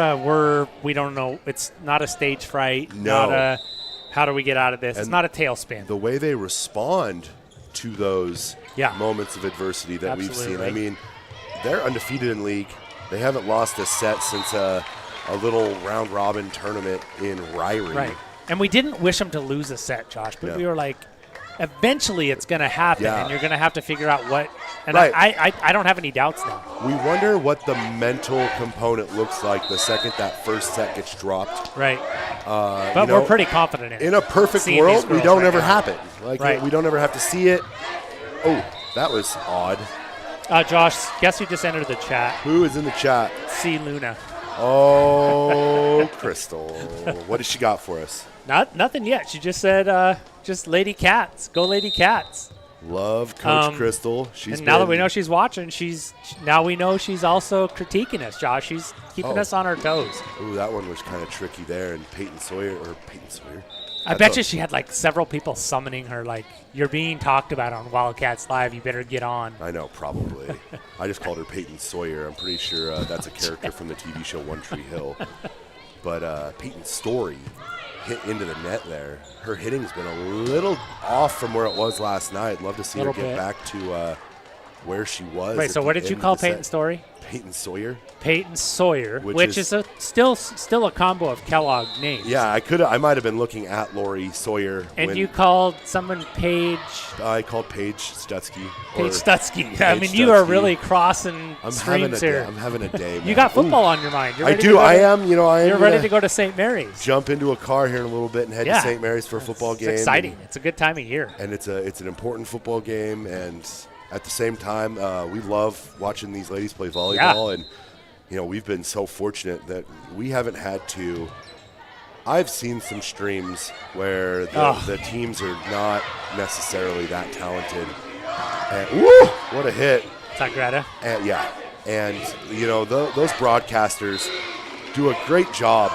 Speaker 3: we don't know. It's not a stage fright.
Speaker 2: No.
Speaker 3: Not a how do we get out of this.
Speaker 2: And
Speaker 3: it's not a tailspin.
Speaker 2: The way they respond to those moments of adversity that we've seen. I mean, they're undefeated in league. They haven't lost a set since a little round-robin tournament in Ryrie.
Speaker 3: Right. And we didn't wish them to lose a set, Josh, but we were like, eventually it's going to happen, and you're going to have to figure out what. And I don't have any doubts now.
Speaker 2: We wonder what the mental component looks like the second that first set gets dropped.
Speaker 3: Right. But we're pretty confident in it.
Speaker 2: In a perfect world, we don't ever happen. Like, we don't ever have to see it. Oh, that was odd.
Speaker 3: Josh, guess who just entered the chat?
Speaker 2: Who is in the chat?
Speaker 3: C. Luna.
Speaker 2: Oh, Crystal. What has she got for us?
Speaker 3: Nothing yet. She just said, just Lady Cats. Go Lady Cats.
Speaker 2: Love Coach Crystal.
Speaker 3: And now that we know she's watching, now we know she's also critiquing us, Josh. She's keeping us on our toes.
Speaker 2: Ooh, that one was kind of tricky there. And Peyton Sawyer.
Speaker 3: I bet you she had like several people summoning her, like, you're being talked about on Wildcats Live. You better get on.
Speaker 2: I know, probably. I just called her Peyton Sawyer. I'm pretty sure that's a character from the TV show One Tree Hill. But Peyton's story hit into the net there. Her hitting's been a little off from where it was last night. Love to see her get back to where she was.
Speaker 3: Right, so what did you call Peyton's story?
Speaker 2: Peyton Sawyer.
Speaker 3: Peyton Sawyer, which is still a combo of Kellogg names.
Speaker 2: Yeah, I might have been looking at Lori Sawyer.
Speaker 3: And you called someone Paige.
Speaker 2: I called Paige Stutzky.
Speaker 3: Paige Stutzky. I mean, you are really crossing streams here.
Speaker 2: I'm having a day.
Speaker 3: You got football on your mind.
Speaker 2: I do. I am.
Speaker 3: You're ready to go to St. Mary's.
Speaker 2: Jump into a car here in a little bit and head to St. Mary's for a football game.
Speaker 3: It's exciting. It's a good time of year.
Speaker 2: And it's an important football game. And at the same time, we love watching these ladies play volleyball. And we've been so fortunate that we haven't had to. I've seen some streams where the teams are not necessarily that talented. And woo, what a hit!
Speaker 3: Is that Greta?
Speaker 2: And and those broadcasters do a great job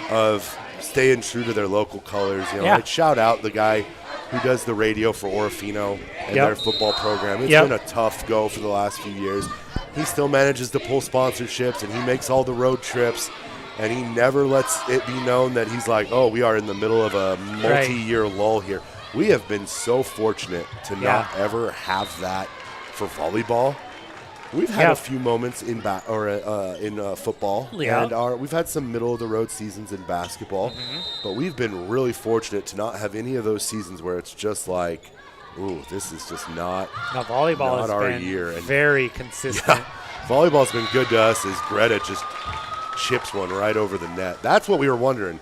Speaker 2: of staying true to their local colors. I'd shout out the guy who does the radio for Orofino and their football program. It's been a tough go for the last few years. He still manages to pull sponsorships, and he makes all the road trips, and he never lets it be known that he's like, oh, we are in the middle of a multi-year lull here. We have been so fortunate to not ever have that for volleyball. We've had a few moments in football, and we've had some middle-of-the-road seasons in basketball, but we've been really fortunate to not have any of those seasons where it's just like, ooh, this is just not
Speaker 3: volleyball
Speaker 2: not
Speaker 3: has
Speaker 2: our
Speaker 3: been
Speaker 2: year. And
Speaker 3: very consistent.
Speaker 2: Yeah, volleyball's been good to us as Greta just chips one right over the net. That's what we were wondering.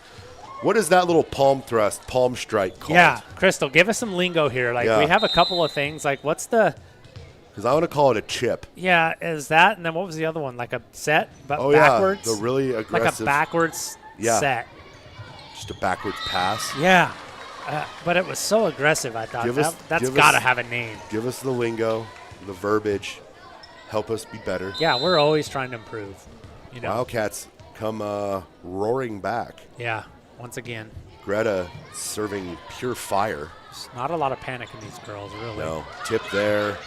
Speaker 2: What is that little palm thrust, palm strike called?
Speaker 3: Yeah, Crystal, give us some lingo here. Like we have a couple of things. Like what's the
Speaker 2: Because I want to call it a chip.
Speaker 3: Yeah, is that, and then what was the other one? Like a set, but
Speaker 2: Oh,
Speaker 3: backwards?
Speaker 2: yeah, the really aggressive.
Speaker 3: Like a backwards set.
Speaker 2: Just a backwards pass.
Speaker 3: Yeah, but it was so aggressive, I thought. That's got to have a name.
Speaker 2: Give us the lingo, the verbiage. Help us be better.
Speaker 3: Yeah, we're always trying to improve. You know.
Speaker 2: Wildcats come roaring back.
Speaker 3: Yeah, once again.
Speaker 2: Greta serving pure fire.
Speaker 3: There's not a lot of panic in these girls, really.
Speaker 2: No, tip there.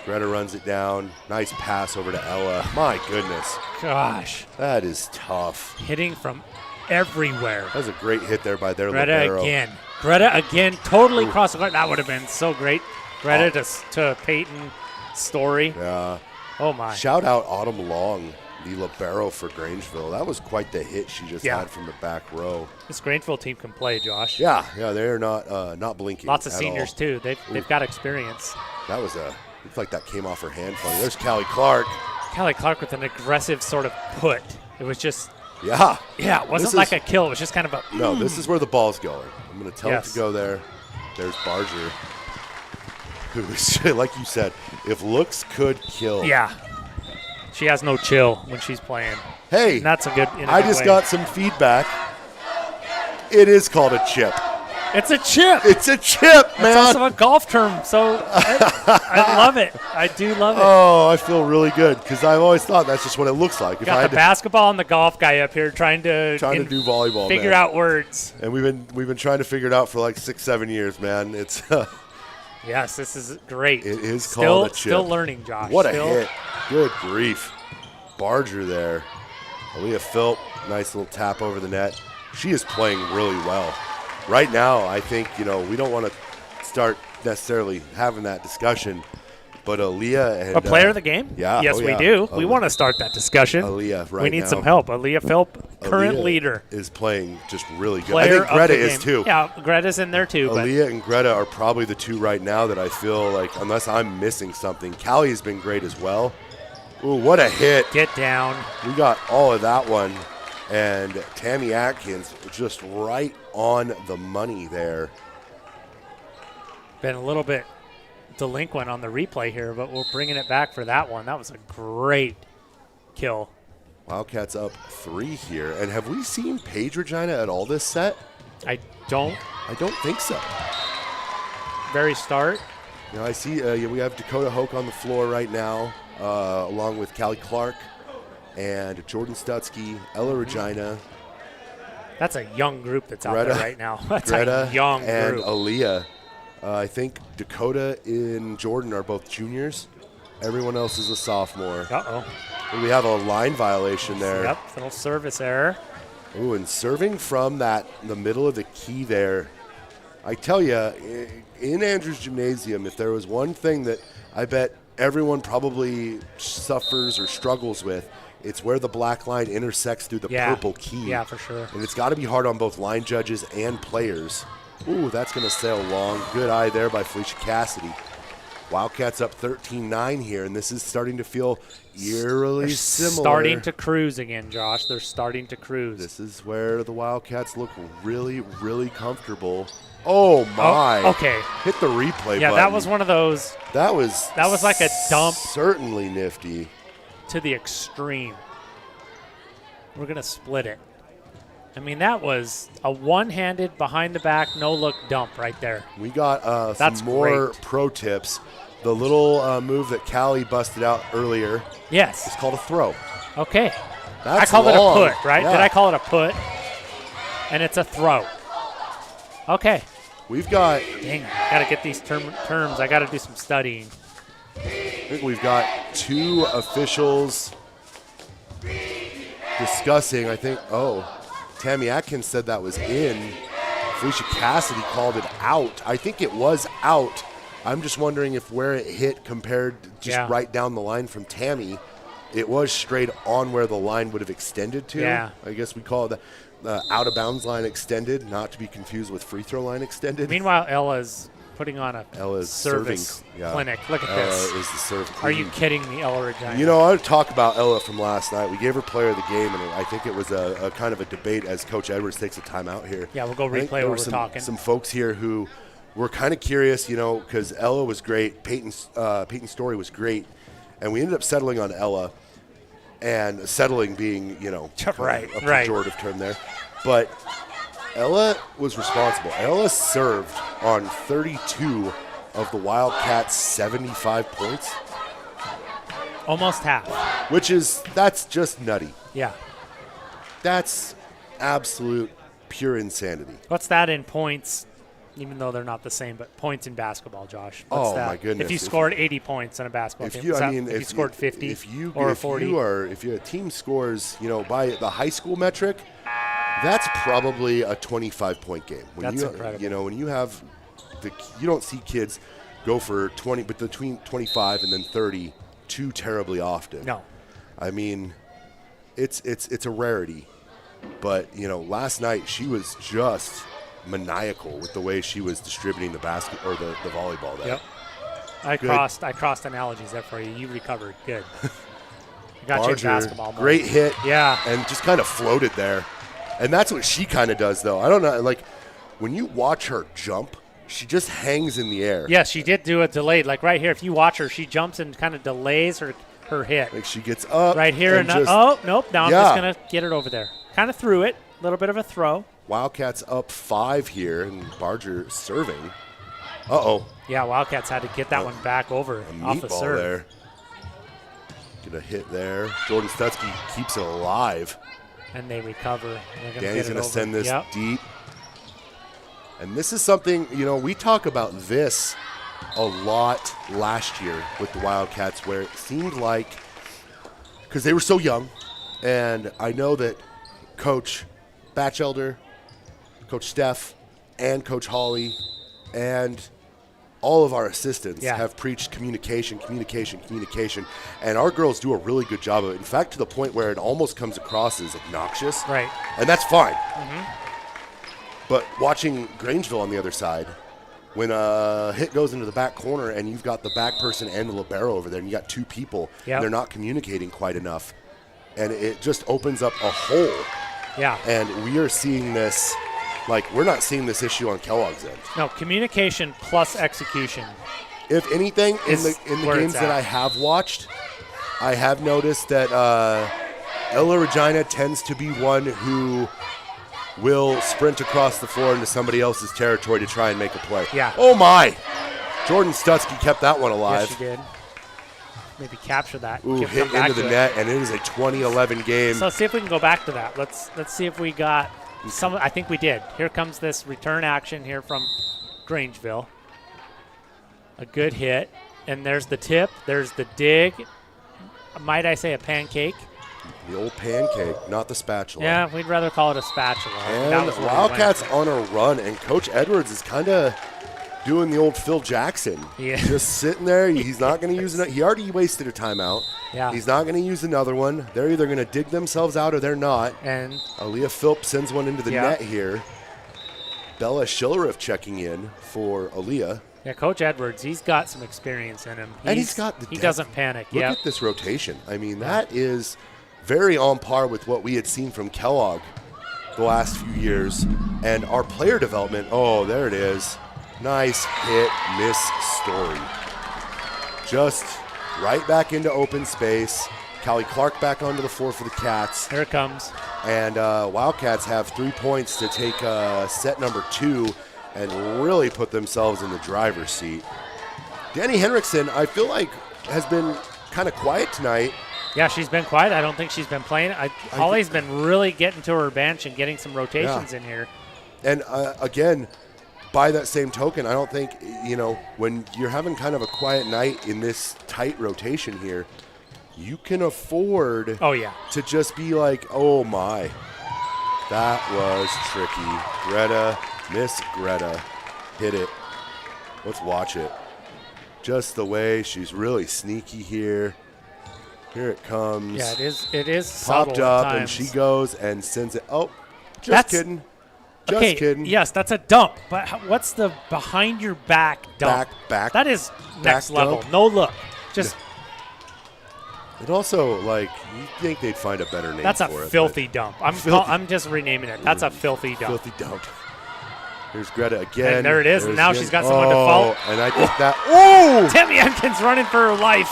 Speaker 2: Greta runs it down. Nice pass over to Ella. My goodness.
Speaker 3: Gosh.
Speaker 2: That is tough.
Speaker 3: Hitting from everywhere.
Speaker 2: That was a great hit there by their
Speaker 3: Greta
Speaker 2: libero.
Speaker 3: again. Greta again, totally cross the court. That would have been so great. Greta to Peyton Story.
Speaker 2: Yeah.
Speaker 3: Oh, my.
Speaker 2: Shout out Autumn Long, the libero for Grangeville. That was quite the hit she just had from the back row.
Speaker 3: This Grangeville team can play, Josh.
Speaker 2: Yeah, they're not blinking.
Speaker 3: Lots of
Speaker 2: at
Speaker 3: seniors,
Speaker 2: all.
Speaker 3: too. They've got experience.
Speaker 2: That was looks like that came off her hand funny. There's Callie Clark.
Speaker 3: Callie Clark with an aggressive sort of put. It was just.
Speaker 2: Yeah.
Speaker 3: Yeah, it wasn't like a kill. It was just kind of a.
Speaker 2: No, this is where the ball's going. I'm going to tell it to go there. There's Barger. Who's, like you said, if looks could kill.
Speaker 3: Yeah. She has no chill when she's playing.
Speaker 2: Hey,
Speaker 3: and that's a good.
Speaker 2: I just got some feedback. It is called a chip.
Speaker 3: It's a chip.
Speaker 2: It's a chip, man.
Speaker 3: It's also a golf term, so I love it. I do love it.
Speaker 2: Oh, I feel really good because I've always thought that's just what it looks like.
Speaker 3: Got the basketball and the golf guy up here trying to
Speaker 2: do volleyball,
Speaker 3: figure out words.
Speaker 2: And we've been trying to figure it out for like 6-7 years, man. It's
Speaker 3: yes, this is great.
Speaker 2: It is called a chip.
Speaker 3: Still learning, Josh.
Speaker 2: What a hit! Good grief, Barger there. Aaliyah Philp, nice little tap over the net. She is playing really well. Right now, I think, we don't want to start necessarily having that discussion, but Aaliyah and
Speaker 3: a player of the game?
Speaker 2: Yeah.
Speaker 3: Yes, we do. We want to start that discussion.
Speaker 2: Aaliyah, right now.
Speaker 3: We need some help. Aaliyah Philp, current leader.
Speaker 2: Is playing just really good.
Speaker 3: Player
Speaker 2: I think Greta is too.
Speaker 3: Yeah, Greta's in there too.
Speaker 2: Aaliyah and Greta are probably the two right now that I feel like, unless I'm missing something. Callie has been great as well. Ooh, what a hit.
Speaker 3: Get down.
Speaker 2: We got all of that one. And Tammy Atkins just right on the money there.
Speaker 3: Been a little bit delinquent on the replay here, but we're bringing it back for that one. That was a great kill.
Speaker 2: Wildcats up 3 here. And have we seen Paige Regina at all this set?
Speaker 3: I don't
Speaker 2: think so.
Speaker 3: Very start.
Speaker 2: I see we have Dakota Hoke on the floor right now, along with Callie Clark. And Jordan Stutzky, Ella Regina.
Speaker 3: That's a young group that's out there right now. That's
Speaker 2: Greta
Speaker 3: a young
Speaker 2: and
Speaker 3: group.
Speaker 2: Aaliyah. I think Dakota and Jordan are both juniors. Everyone else is a sophomore.
Speaker 3: Uh-oh.
Speaker 2: We have a line violation there.
Speaker 3: Yep, little service error.
Speaker 2: Ooh, and serving from the middle of the key there. I tell you, in Andrews Gymnasium, if there was one thing that I bet everyone probably suffers or struggles with, it's where the black line intersects through the purple key.
Speaker 3: Yeah, for sure.
Speaker 2: And it's got to be hard on both line judges and players. Ooh, that's going to sail long. Good eye there by Felicia Cassidy. Wildcats up 13-9 here, and this is starting to feel eerily similar.
Speaker 3: Starting to cruise again, Josh. They're starting to cruise.
Speaker 2: This is where the Wildcats look really, really comfortable. Oh, my.
Speaker 3: Oh, okay.
Speaker 2: Hit the replay button.
Speaker 3: Yeah, that was one of those.
Speaker 2: That was
Speaker 3: like a dump.
Speaker 2: Certainly nifty.
Speaker 3: To the extreme. We're going to split it. I mean, that was a one-handed, behind-the-back, no-look dump right there.
Speaker 2: We got some more pro tips. The little move that Callie busted out earlier.
Speaker 3: Yes.
Speaker 2: It's called a throw.
Speaker 3: Okay.
Speaker 2: That's
Speaker 3: I called it
Speaker 2: long.
Speaker 3: a put, right?
Speaker 2: Yeah.
Speaker 3: Did I call it a put? And it's a throw. Okay.
Speaker 2: We've got...
Speaker 3: Dang, I got to get these terms. I got to do some studying.
Speaker 2: I think we've got 2 officials discussing. I think, Tammy Atkins said that was in. Felicia Cassidy called it out. I think it was out. I'm just wondering if where it hit compared just right down the line from Tammy, it was straight on where the line would have extended to.
Speaker 3: Yeah.
Speaker 2: I guess we call it the out-of-bounds line extended, not to be confused with free-throw line extended.
Speaker 3: Meanwhile, Ella's putting on a service clinic. Look at this.
Speaker 2: Is the serve
Speaker 3: Are you kidding me, Ella Regina?
Speaker 2: You know, I would talk about Ella from last night. We gave her player of the game, and I think it was a kind of a debate as Coach Edwards takes a timeout here.
Speaker 3: Yeah, we'll go replay what we're talking.
Speaker 2: Some folks here who we're kind of curious, because Ella was great, Peyton's story was great, and we ended up settling on Ella, and settling being,
Speaker 3: Right,
Speaker 2: a pejorative term there. But Ella was responsible. Ella served on 32 of the Wildcats' 75 points.
Speaker 3: Almost half.
Speaker 2: That's just nutty.
Speaker 3: Yeah.
Speaker 2: That's absolute pure insanity.
Speaker 3: What's that in points, even though they're not the same, but points in basketball, Josh? What's that?
Speaker 2: My goodness.
Speaker 3: If you scored 80 points in a basketball game, if you scored 50 or 40?
Speaker 2: If your team scores, by the high school metric, that's probably a 25-point game.
Speaker 3: That's incredible.
Speaker 2: When you have you don't see kids go for 20, but between 25 and then 30 too terribly often.
Speaker 3: No.
Speaker 2: I mean, it's a rarity. But, last night she was just maniacal with the way she was distributing the basket or the volleyball there.
Speaker 3: Yep. I crossed analogies there for you. You recovered. Good. I got you in basketball mode.
Speaker 2: Great hit.
Speaker 3: Yeah.
Speaker 2: And just kind of floated there. And that's what she kind of does, though. I don't know. Like, when you watch her jump, she just hangs in the air.
Speaker 3: Yes, she did do a delayed. Like right here, if you watch her, she jumps and kind of delays her hit.
Speaker 2: Like she gets up.
Speaker 3: Right here.
Speaker 2: And
Speaker 3: nope. Now I'm just going to get it over there. Kind of threw it. A little bit of a throw.
Speaker 2: Wildcats up 5 here, and Barger serving. Uh-oh.
Speaker 3: Yeah, Wildcats had to get that one back over off the serve.
Speaker 2: There. Get a hit there. Jordan Stutzky keeps it alive.
Speaker 3: And they recover.
Speaker 2: Danny's going to send this deep. And this is something, we talk about this a lot last year with the Wildcats, where it seemed like, because they were so young, and I know that Coach Batchelder, Coach Steph, and Coach Hawley, and all of our assistants have preached communication. And our girls do a really good job of it. In fact, to the point where it almost comes across as obnoxious.
Speaker 3: Right.
Speaker 2: And that's fine.
Speaker 3: Mm-hmm.
Speaker 2: But watching Grangeville on the other side, when a hit goes into the back corner and you've got the back person and the libero over there and you got 2 people, and they're not communicating quite enough, and it just opens up a hole.
Speaker 3: Yeah.
Speaker 2: And we are seeing this, we're not seeing this issue on Kellogg's end.
Speaker 3: No, communication plus execution.
Speaker 2: If anything, in the games that I have watched, I have noticed that Ella Regina tends to be one who will sprint across the floor into somebody else's territory to try and make a play.
Speaker 3: Yeah.
Speaker 2: Oh, my. Jordan Stutzky kept that one alive.
Speaker 3: Yes, she did. Maybe capture that.
Speaker 2: Ooh, hit into the net, and it is a 2011 game.
Speaker 3: So let's see if we can go back to that. Let's see if we got some. I think we did. Here comes this return action here from Grangeville. A good hit. And there's the tip. There's the dig. Might I say a pancake?
Speaker 2: The old pancake, not the spatula.
Speaker 3: Yeah, we'd rather call it a spatula.
Speaker 2: And Wildcats on a run, and Coach Edwards is kind of doing the old Phil Jackson.
Speaker 3: Yeah.
Speaker 2: Just sitting there. He's not going to use it. He already wasted a timeout.
Speaker 3: Yeah.
Speaker 2: He's not going to use another one. They're either going to dig themselves out or they're not.
Speaker 3: And
Speaker 2: Aaliyah Phillips sends one into the net here. Bella Schilleroff checking in for Aaliyah.
Speaker 3: Yeah, Coach Edwards, he's got some experience in him.
Speaker 2: And he's got the
Speaker 3: He
Speaker 2: depth.
Speaker 3: doesn't panic.
Speaker 2: Look at this rotation. I mean, that is very on par with what we had seen from Kellogg the last few years. And our player development, there it is. Nice hit, miss story. Just right back into open space. Callie Clark back onto the floor for the Cats.
Speaker 3: Here it comes.
Speaker 2: And Wildcats have 3 points to take set number 2 and really put themselves in the driver's seat. Danny Henriksen, I feel like, has been kind of quiet tonight.
Speaker 3: Yeah, she's been quiet. I don't think she's been playing. Holly's been really getting to her bench and getting some rotations in here.
Speaker 2: And, again, by that same token, I don't think, when you're having kind of a quiet night in this tight rotation here, you can afford to just be like, oh, my. That was tricky. Miss Greta hit it. Let's watch it. Just the way she's really sneaky here. Here it comes.
Speaker 3: Yeah, it is
Speaker 2: popped
Speaker 3: subtle
Speaker 2: up,
Speaker 3: at times.
Speaker 2: and she goes and sends it. Oh, just kidding. Just kidding.
Speaker 3: Yes, that's a dump. But what's the behind your back dump?
Speaker 2: Back.
Speaker 3: That is next level.
Speaker 2: Dump.
Speaker 3: No look. Just.
Speaker 2: It also, you think they'd find a better name
Speaker 3: That's
Speaker 2: for
Speaker 3: a
Speaker 2: it.
Speaker 3: filthy dump. I'm just renaming it. That's a filthy dump.
Speaker 2: Filthy dump. Here's Greta again.
Speaker 3: And there it is. And now
Speaker 2: again.
Speaker 3: she's got someone to fault.
Speaker 2: And I think that. Oh!
Speaker 3: Tammy Atkins running for her life.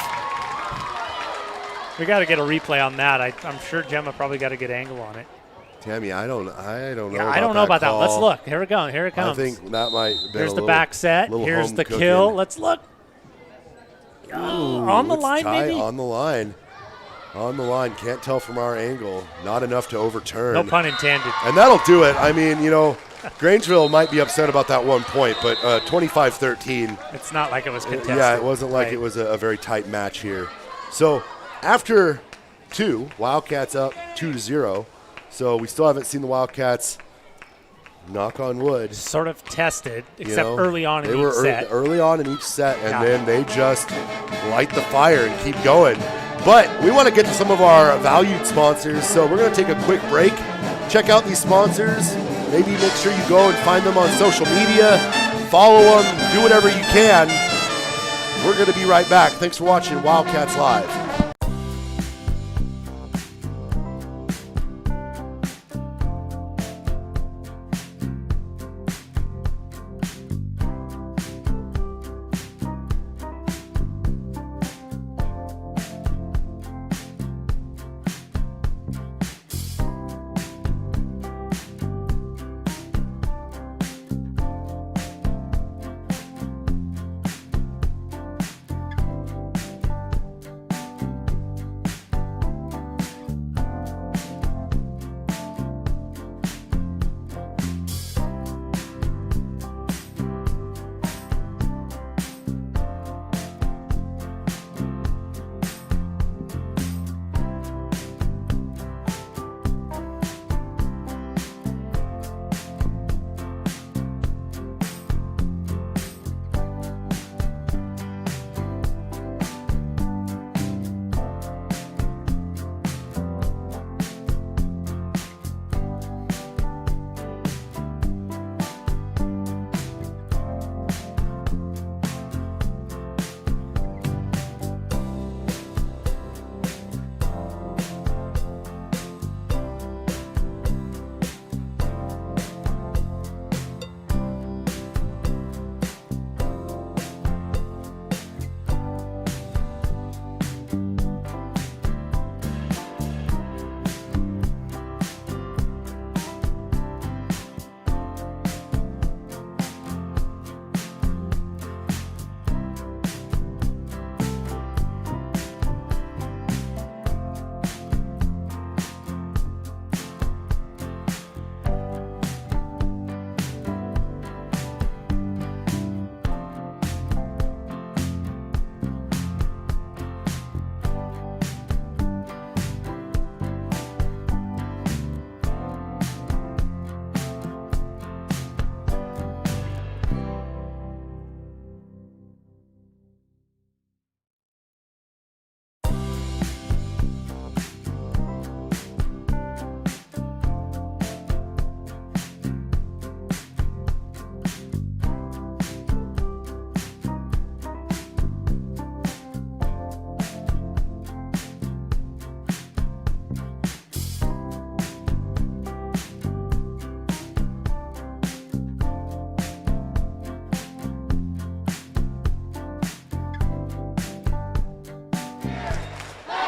Speaker 3: We got to get a replay on that. I'm sure Gemma probably got a good angle on it.
Speaker 2: Tammy, I don't know.
Speaker 3: Yeah, I don't know about that. Let's look. Here we go. Here it comes.
Speaker 2: I think that might.
Speaker 3: Here's the back set. Here's the kill. Let's look.
Speaker 2: Ooh,
Speaker 3: on the line, maybe.
Speaker 2: On the line. On the line. Can't tell from our angle. Not enough to overturn.
Speaker 3: No pun intended.
Speaker 2: And that'll do it. I mean, Grangeville might be upset about that 1 point, but 25-13.
Speaker 3: It's not like it was contested.
Speaker 2: Yeah, it wasn't like it was a very tight match here. So after 2, Wildcats up 2-0. So we still haven't seen the Wildcats, knock on wood,
Speaker 3: sort of tested, except early on in each set.
Speaker 2: They were early on in each set, and then they just light the fire and keep going. But we want to get to some of our valued sponsors, so we're going to take a quick break. Check out these sponsors. Maybe make sure you go and find them on social media. Follow them. Do whatever you can. We're going to be right back. Thanks for watching Wildcats Live.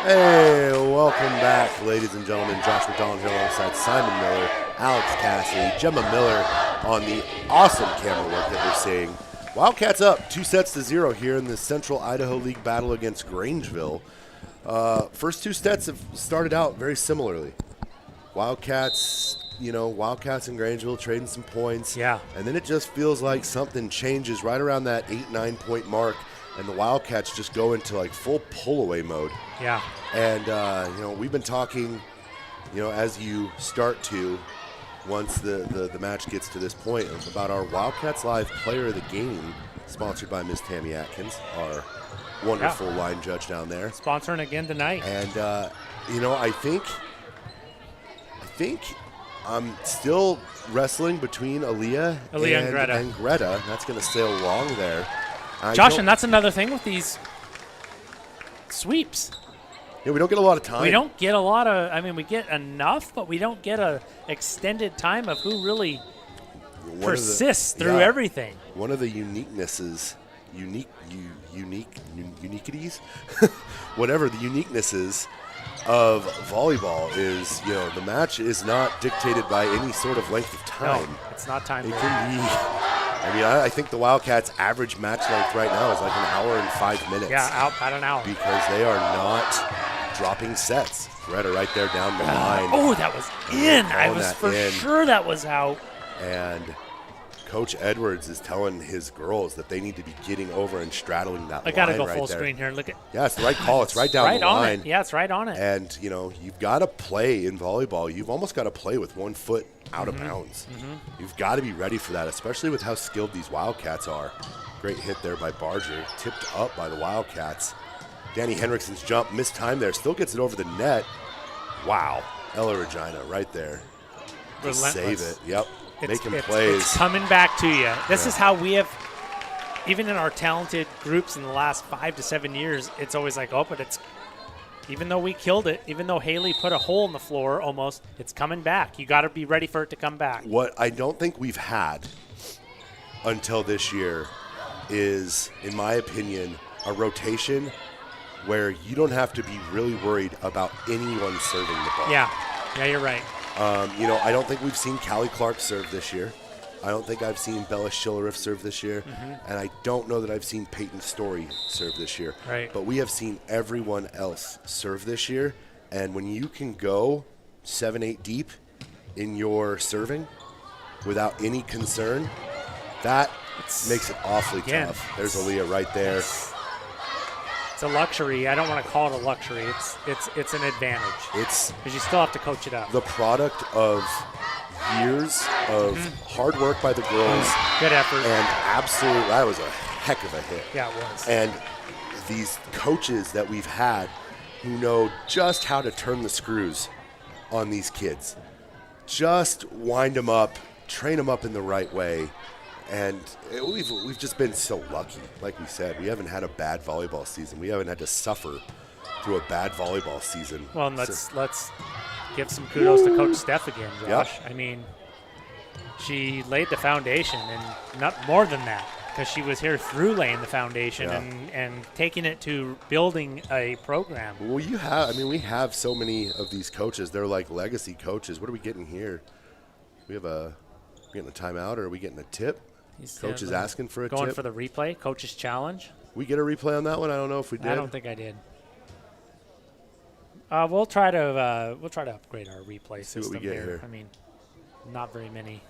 Speaker 2: Hey, welcome back, ladies and gentlemen. Josh McDonald here alongside Simon Miller, Alex Cassidy, Gemma Miller on the awesome camera work that we're seeing. Wildcats up 2-0 here in the Central Idaho League battle against Grangeville. First 2 sets have started out very similarly. Wildcats and Grangeville trading some points.
Speaker 3: Yeah. And
Speaker 2: then it just feels like something changes right around that 8-9 point mark, and the Wildcats just go into like full pull-away mode.
Speaker 3: Yeah.
Speaker 2: And, we've been talking, as you start to, once the match gets to this point, about our Wildcats Live Player of the Game, sponsored by Ms. Tammy Atkins, our wonderful line judge down there.
Speaker 3: Sponsoring again tonight.
Speaker 2: And, I think I'm still wrestling between Aaliyah and Greta. That's going to sail along there.
Speaker 3: Josh, and that's another thing with these sweeps.
Speaker 2: Yeah, we don't get a lot of time.
Speaker 3: We don't get a lot of – we get enough, but we don't get a extended time of who really persists through everything.
Speaker 2: One of the uniquenesses, uniquities, whatever the uniquenesses of volleyball is, the match is not dictated by any sort of length of time.
Speaker 3: No, it's not time.
Speaker 2: It can be. I think the Wildcats' average match length right now is like an hour and 5 minutes.
Speaker 3: Yeah, about an hour.
Speaker 2: Because they are not dropping sets. Greta right there down the line.
Speaker 3: Oh, that was in. I was for sure that was out.
Speaker 2: And Coach Edwards is telling his girls that they need to be getting over and straddling that line.
Speaker 3: I got to go
Speaker 2: right
Speaker 3: full
Speaker 2: there.
Speaker 3: screen here. Look at.
Speaker 2: Yeah, it's the right call. It's right down
Speaker 3: right
Speaker 2: the
Speaker 3: on
Speaker 2: line.
Speaker 3: It. Yeah, it's right on it.
Speaker 2: And, you've got to play in volleyball. You've almost got to play with 1 foot out of bounds. You've got to be ready for that, especially with how skilled these Wildcats are. Great hit there by Barger. Tipped up by the Wildcats. Danny Henriksen's jump, missed time there. Still gets it over the net. Wow. Ella Regina right there. To save it. Yep. Making plays.
Speaker 3: It's coming back to you. This is how we have, even in our talented groups in the last 5 to 7 years, it's always like, but it's, even though we killed it, even though Haley put a hole in the floor almost, it's coming back. You got to be ready for it to come back.
Speaker 2: What I don't think we've had until this year is, in my opinion, a rotation where you don't have to be really worried about anyone serving the ball.
Speaker 3: Yeah, you're right.
Speaker 2: I don't think we've seen Callie Clark serve this year. I don't think I've seen Bella Schilleriff serve this year. And I don't know that I've seen Peyton Story serve this year.
Speaker 3: Right.
Speaker 2: But we have seen everyone else serve this year. And when you can go 7-8 deep in your serving without any concern, that makes it awfully tough. There's Aaliyah right there.
Speaker 3: It's a luxury. I don't want to call it a luxury. It's an advantage.
Speaker 2: It's
Speaker 3: because you still have to coach it up.
Speaker 2: The product of years of hard work by the girls.
Speaker 3: Good effort.
Speaker 2: And absolutely, that was a heck of a hit.
Speaker 3: Yeah, it was.
Speaker 2: And these coaches that we've had who know just how to turn the screws on these kids. Just wind them up, train them up in the right way. And we've just been so lucky. Like we said, we haven't had a bad volleyball season. We haven't had to suffer through a bad volleyball season.
Speaker 3: Well, and let's give some kudos to Coach Steph again, Josh.
Speaker 2: Yep.
Speaker 3: I mean, she laid the foundation, and not more than that, because she was here through laying the foundation and taking it to building a program.
Speaker 2: Well, we have so many of these coaches. They're like legacy coaches. What are we getting here? We getting a timeout, or are we getting a tip? Coach is asking for a tip.
Speaker 3: Going for the replay, Coach's challenge.
Speaker 2: We get a replay on that one? I don't know if we did.
Speaker 3: I don't think I did. We'll try to upgrade our replay system.
Speaker 2: See what we get here.
Speaker 3: I mean, not very many.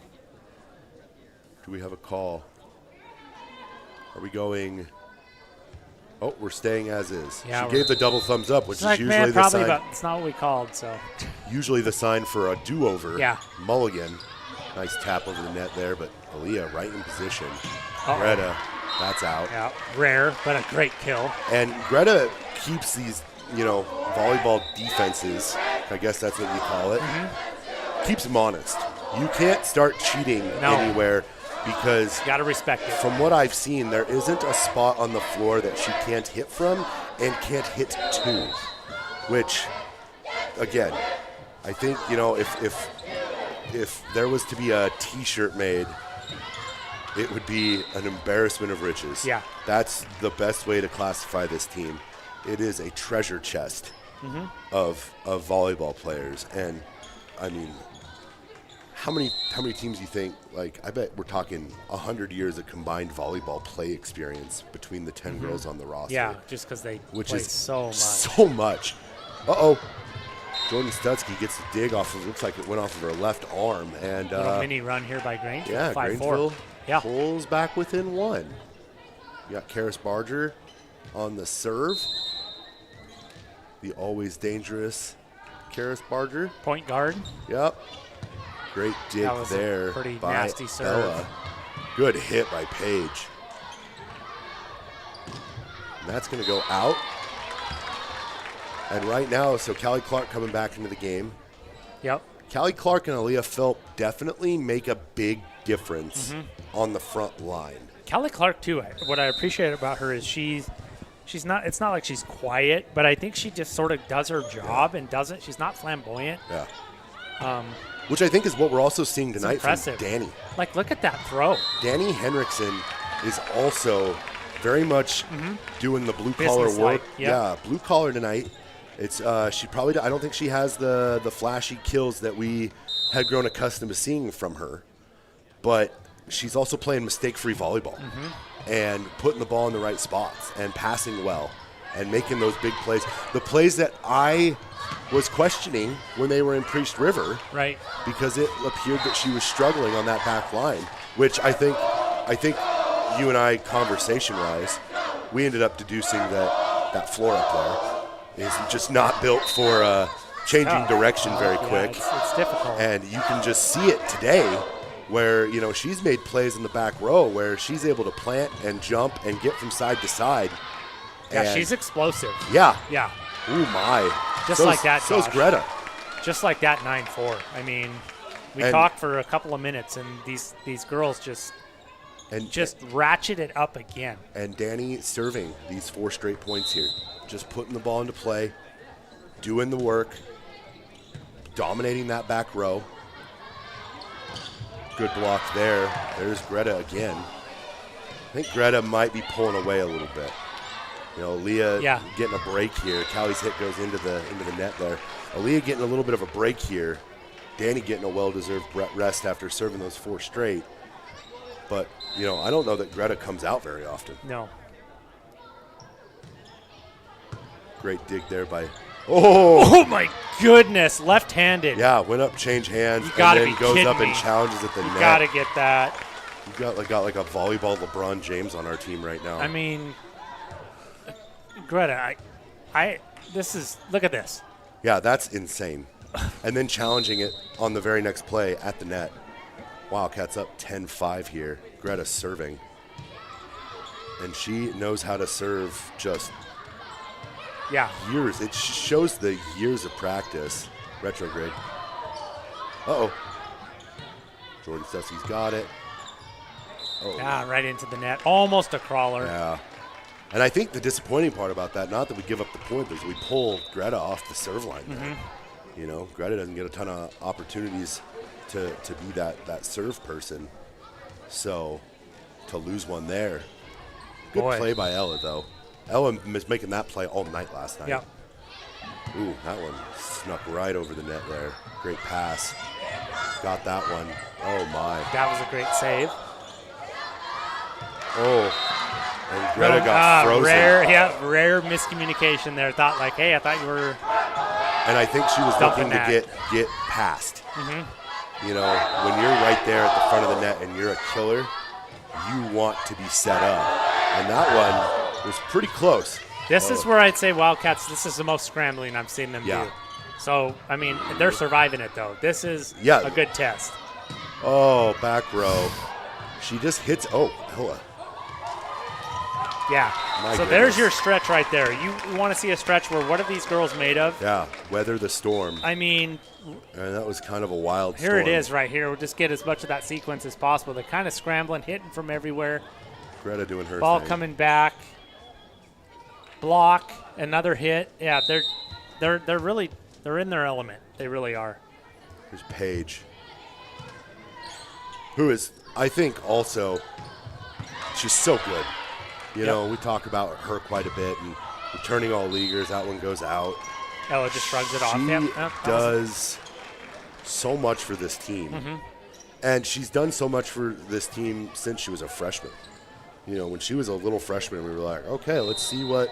Speaker 2: Do we have a call? Are we going? Oh, we're staying as is.
Speaker 3: Yeah,
Speaker 2: she gave the double thumbs up, which is usually the
Speaker 3: probably,
Speaker 2: sign.
Speaker 3: but it's not what we called. So
Speaker 2: usually the sign for a do-over.
Speaker 3: Yeah.
Speaker 2: Mulligan. Nice tap over the net there, but Aaliyah right in position.
Speaker 3: Uh-oh.
Speaker 2: Greta, that's out.
Speaker 3: Yeah, rare, but a great kill.
Speaker 2: And Greta keeps these, volleyball defenses, I guess that's what you call it, keeps them honest. You can't start cheating anywhere because
Speaker 3: you got to respect it.
Speaker 2: From what I've seen, there isn't a spot on the floor that she can't hit from and can't hit to, which, again, I think, if there was to be a T-shirt made, it would be an embarrassment of riches.
Speaker 3: Yeah.
Speaker 2: That's the best way to classify this team. It is a treasure chest of volleyball players. And, I mean, how many teams do you think, I bet we're talking 100 years of combined volleyball play experience between the 10 girls on the roster.
Speaker 3: Yeah, just because they play so much.
Speaker 2: So much. Uh-oh. Jordan Stutzky gets the dig off of, looks like it went off of her left arm. And
Speaker 3: little mini run here by Grangeville.
Speaker 2: Yeah,
Speaker 3: 5-4.
Speaker 2: Grangeville pulls back within 1. You got Karis Barger on the serve. The always dangerous Karis Barger.
Speaker 3: Point guard.
Speaker 2: Yep. Great dig there
Speaker 3: pretty
Speaker 2: by
Speaker 3: nasty serve.
Speaker 2: Bella. Good hit by Paige. And that's going to go out. And right now, so Callie Clark coming back into the game.
Speaker 3: Yep.
Speaker 2: Callie Clark and Aaliyah Philp definitely make a big difference on the front line.
Speaker 3: Callie Clark, too, what I appreciate about her is she's not, it's not like she's quiet, but I think she just sort of does her job and she's not flamboyant.
Speaker 2: Yeah. which I think is what we're also seeing tonight from Danny.
Speaker 3: Like, look at that throw.
Speaker 2: Danny Henriksen is also very much doing the blue-collar work.
Speaker 3: Yep.
Speaker 2: Yeah, blue-collar tonight. It's she probably, I don't think she has the flashy kills that we had grown accustomed to seeing from her, but she's also playing mistake-free volleyball and putting the ball in the right spots and passing well and making those big plays. The plays that I was questioning when they were in Priest River,
Speaker 3: right? Because
Speaker 2: it appeared that she was struggling on that back line, which I think you and I, conversation-wise, we ended up deducing that floor up there is just not built for changing direction very quick.
Speaker 3: It's difficult.
Speaker 2: And you can just see it today where, you know, she's made plays in the back row where she's able to plant and jump and get from side to side.
Speaker 3: Yeah,
Speaker 2: and
Speaker 3: she's explosive.
Speaker 2: Yeah.
Speaker 3: Yeah.
Speaker 2: Ooh, my.
Speaker 3: Just like that, Josh.
Speaker 2: So's Greta.
Speaker 3: Just like that 9-4. I mean, we talked for a couple of minutes, and these girls just ratchet it up again.
Speaker 2: And Danny serving these 4 straight points here. Just putting the ball into play, doing the work, dominating that back row. Good block there. There's Greta again. I think Greta might be pulling away a little bit. You know, Aaliyah getting a break here. Callie's hit goes into the net there. Aaliyah getting a little bit of a break here. Danny getting a well-deserved rest after serving those 4 straight. But, you know, I don't know that Greta comes out very often.
Speaker 3: No.
Speaker 2: Great dig there by Oh
Speaker 3: my goodness, left-handed.
Speaker 2: Yeah, went up, changed hands,
Speaker 3: and
Speaker 2: then goes up and challenges at the net.
Speaker 3: You got to get that.
Speaker 2: You got like a volleyball LeBron James on our team right now.
Speaker 3: I mean, Greta, look at this.
Speaker 2: Yeah, that's insane. And then challenging it on the very next play at the net. Wildcats up 10-5 here. Greta serving. And she knows how to serve just years. It shows the years of practice. Retrograde. Uh-oh. Jordan Stessie's got it. Oh.
Speaker 3: Yeah, right into the net. Almost a crawler.
Speaker 2: Yeah. And I think the disappointing part about that, not that we give up the point, is we pull Greta off the serve line there. You know, Greta doesn't get a ton of opportunities to be that serve person. So to lose one there. Good play by Ella, though. Ella was making that play all night last night.
Speaker 3: Yeah.
Speaker 2: Ooh, that one snuck right over the net there. Great pass. Got that one. Oh, my.
Speaker 3: That was a great save.
Speaker 2: Oh, and Greta got frozen.
Speaker 3: Rare miscommunication there. Thought like, hey, I thought you were.
Speaker 2: And I think she was looking to get past. You know, when you're right there at the front of the net and you're a killer, you want to be set up. And that one was pretty close.
Speaker 3: This is where I'd say Wildcats, this is the most scrambling I've seen them do. So, I mean, they're surviving it, though. This is a good test.
Speaker 2: Oh, back row. She just hits. Oh, Ella.
Speaker 3: Yeah. So there's your stretch right there. You want to see a stretch where what are these girls made of?
Speaker 2: Yeah, weather the storm.
Speaker 3: I mean.
Speaker 2: And that was kind of a wild
Speaker 3: storm.
Speaker 2: Here
Speaker 3: it is right here. We'll just get as much of that sequence as possible. They're kind of scrambling, hitting from everywhere.
Speaker 2: Greta doing her
Speaker 3: Ball
Speaker 2: thing.
Speaker 3: coming back. Block, another hit. Yeah, they're in their element. They really are.
Speaker 2: Here's Paige, who is, I think, also, she's so good. You know, we talk about her quite a bit, and returning all leaguers, that one goes out.
Speaker 3: Ella just shrugs it off.
Speaker 2: She does so much for this team. And she's done so much for this team since she was a freshman. You know, when she was a little freshman, we were like, okay, let's see what,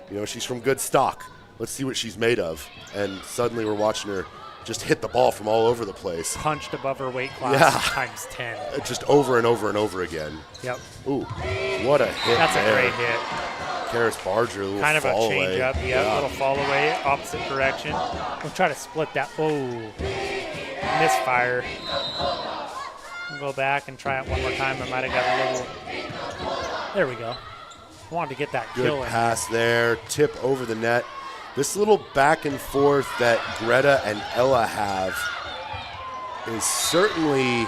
Speaker 2: you know, she's from good stock. Let's see what she's made of. And suddenly we're watching her just hit the ball from all over the place.
Speaker 3: Punched above her weight class times 10.
Speaker 2: Just over and over and over again.
Speaker 3: Yep.
Speaker 2: Ooh, what a hit.
Speaker 3: That's
Speaker 2: there.
Speaker 3: A great hit.
Speaker 2: Karis Barger, a little
Speaker 3: kind of a change
Speaker 2: away.
Speaker 3: Up. Yeah, a little fall away, opposite direction. We'll try to split that. Oh, misfire. We'll go back and try it one more time. I might have got a little. There we go. Wanted to get that
Speaker 2: Good
Speaker 3: kill in.
Speaker 2: Pass there, tip over the net. This little back and forth that Greta and Ella have is certainly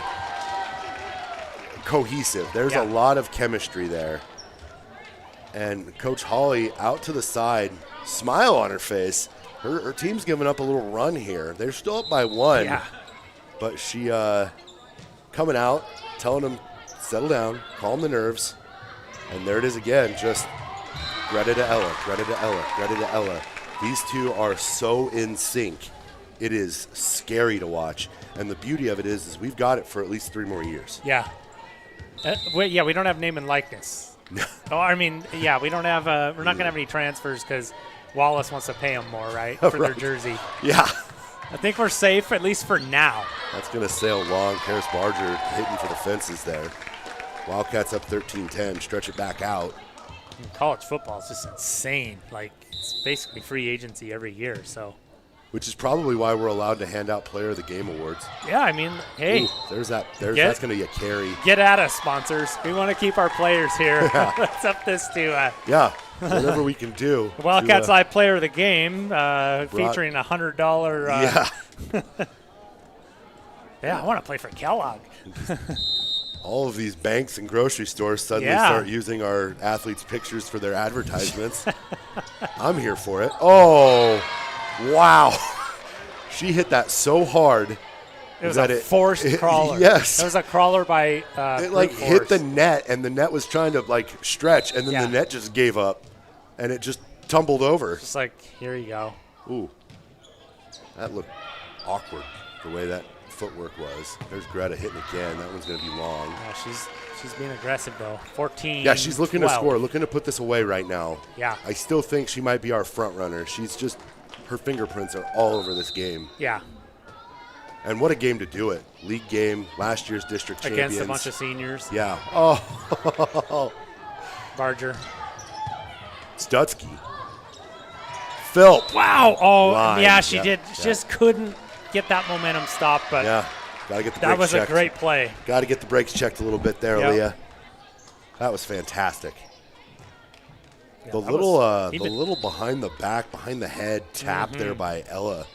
Speaker 2: cohesive. There's a lot of chemistry there. And Coach Hawley out to the side, smile on her face. Her team's giving up a little run here. They're still up by 1.
Speaker 3: Yeah.
Speaker 2: but she coming out, telling them, settle down, calm the nerves. And there it is again, just Greta to Ella, Greta to Ella, Greta to Ella. These two are so in sync. It is scary to watch. And the beauty of it is we've got it for at least 3 more years.
Speaker 3: Yeah. We don't have name and likeness. Oh, I mean, yeah, we don't have. We're not gonna have any transfers because Wallace wants to pay them more, right, for their jersey.
Speaker 2: Yeah.
Speaker 3: I think we're safe, at least for now.
Speaker 2: That's going to sail long. Karis Barger hitting for the fences there. Wildcats up 13-10, stretch it back out.
Speaker 3: College football is just insane. Like, it's basically free agency every year, so.
Speaker 2: Which is probably why we're allowed to hand out Player of the Game awards.
Speaker 3: Yeah, I mean, hey.
Speaker 2: Ooh, that's going to be a carry.
Speaker 3: Get at us, sponsors. We want to keep our players here.
Speaker 2: Yeah.
Speaker 3: Let's up this to.
Speaker 2: Yeah, whatever we can do.
Speaker 3: Wildcats Live Player of the Game, featuring a $100.
Speaker 2: Yeah.
Speaker 3: Yeah, I want to play for Kellogg.
Speaker 2: All of these banks and grocery stores suddenly start using our athletes' pictures for their advertisements. I'm here for it. Oh, wow. She hit that so hard.
Speaker 3: It was a forced crawler.
Speaker 2: Yes.
Speaker 3: It was a crawler by
Speaker 2: it like hit the net, and the net was trying to like stretch, and then the net just gave up, and it just tumbled over.
Speaker 3: Just like, here you go.
Speaker 2: Ooh. That looked awkward, the way that footwork was. There's Greta hitting again. That one's going to be long.
Speaker 3: Yeah, she's being aggressive, though. 14.
Speaker 2: Yeah, she's looking to score, looking to put this away right now.
Speaker 3: Yeah.
Speaker 2: I still think she might be our front runner. She's just, her fingerprints are all over this game.
Speaker 3: Yeah.
Speaker 2: And what a game to do it. League game, last year's district champions.
Speaker 3: Against a bunch of seniors.
Speaker 2: Yeah. Oh.
Speaker 3: Barger.
Speaker 2: Stutzky. Philp.
Speaker 3: Wow. Oh,
Speaker 2: Line.
Speaker 3: yeah, she did. She just couldn't get that momentum stopped, but
Speaker 2: yeah, got to get the brakes
Speaker 3: that was
Speaker 2: checked.
Speaker 3: A great play.
Speaker 2: Got to get the brakes checked a little bit there, Leah. That was fantastic.
Speaker 3: Yeah,
Speaker 2: the little behind the back, behind the head tap there by Ella,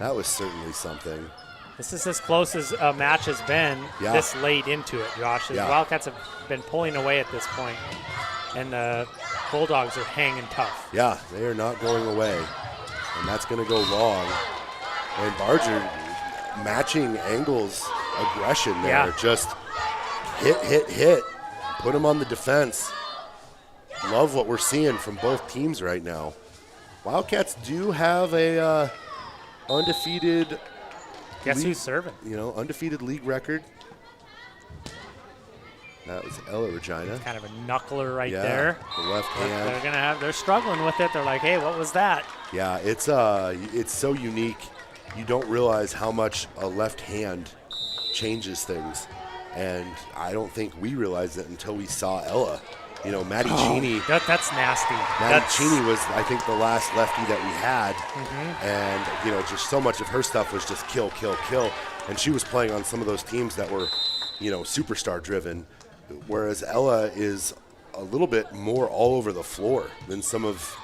Speaker 2: that was certainly something.
Speaker 3: This is as close as a match has been this late into it, Josh. The Wildcats have been pulling away at this point, and the Bulldogs are hanging tough.
Speaker 2: Yeah, they are not going away, and that's going to go long. And Barger matching Angle's aggression there.
Speaker 3: Yeah.
Speaker 2: Just hit. Put him on the defense. Love what we're seeing from both teams right now. Wildcats do have a undefeated.
Speaker 3: Guess who's serving?
Speaker 2: Undefeated league record. That was Ella Regina.
Speaker 3: Kind of a knuckler right there.
Speaker 2: The left hand.
Speaker 3: They're struggling with it. They're like, hey, what was that?
Speaker 2: Yeah, it's so unique. You don't realize how much a left hand changes things. And I don't think we realized it until we saw Ella. Maddie Cheney.
Speaker 3: That's nasty.
Speaker 2: Maddie Cheney was, I think, the last lefty that we had. And, just so much of her stuff was just kill. And she was playing on some of those teams that were, superstar driven. Whereas Ella is a little bit more all over the floor than some of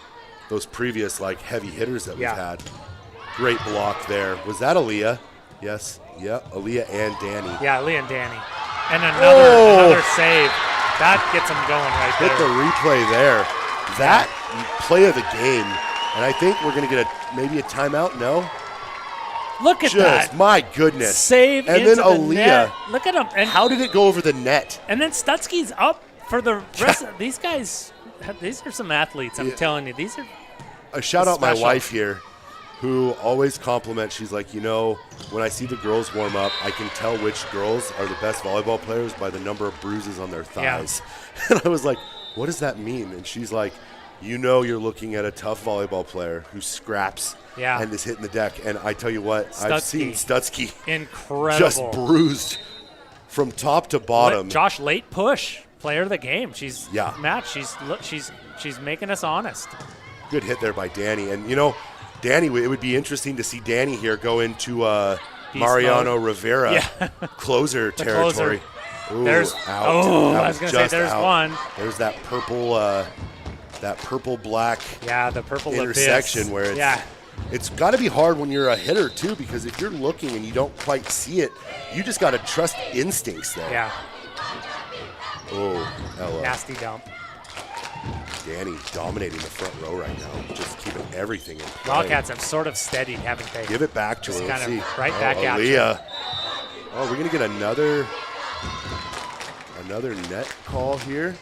Speaker 2: those previous, heavy hitters that we've had. Great block there. Was that Aaliyah? Yes. Yeah, Aaliyah and Danny.
Speaker 3: Yeah, Aaliyah and Danny. And another save. That gets them going right there.
Speaker 2: Hit the replay there. That play of the game. And I think we're going to get maybe a timeout. No?
Speaker 3: Look at that.
Speaker 2: My goodness.
Speaker 3: Save
Speaker 2: and
Speaker 3: into
Speaker 2: then
Speaker 3: the
Speaker 2: Aaliyah.
Speaker 3: net. Look at him. And
Speaker 2: how did it go over the net?
Speaker 3: And then Stutzky's up for the rest of these guys. These are some athletes, I'm telling you. These are
Speaker 2: a shout out my wife here, who always compliments. She's like, when I see the girls warm up, I can tell which girls are the best volleyball players by the number of bruises on their thighs. Yeah. And I was like, what does that mean? And she's like, you're looking at a tough volleyball player who scraps and is hitting the deck. And I tell you what, I've seen Stutzky just bruised from top to bottom.
Speaker 3: Josh, late push, player of the game. Matt, she's making us honest.
Speaker 2: Good hit there by Danny. And, Danny, it would be interesting to see Danny here go into Mariano Rivera closer territory.
Speaker 3: Closer. Ooh, there's
Speaker 2: out.
Speaker 3: I was going to say there's
Speaker 2: out.
Speaker 3: one.
Speaker 2: There's that purple black
Speaker 3: the purple
Speaker 2: intersection
Speaker 3: abyss.
Speaker 2: Where it's got to be hard when you're a hitter too, because if you're looking and you don't quite see it, you just got to trust instincts there.
Speaker 3: Yeah.
Speaker 2: Oh, Ella.
Speaker 3: Nasty dump.
Speaker 2: Danny dominating the front row right now, just keeping everything in play.
Speaker 3: Wildcats have sort of steadied, haven't they?
Speaker 2: Give it back to her.
Speaker 3: Kind
Speaker 2: of
Speaker 3: right back at you.
Speaker 2: Oh, we're going to get another net call here.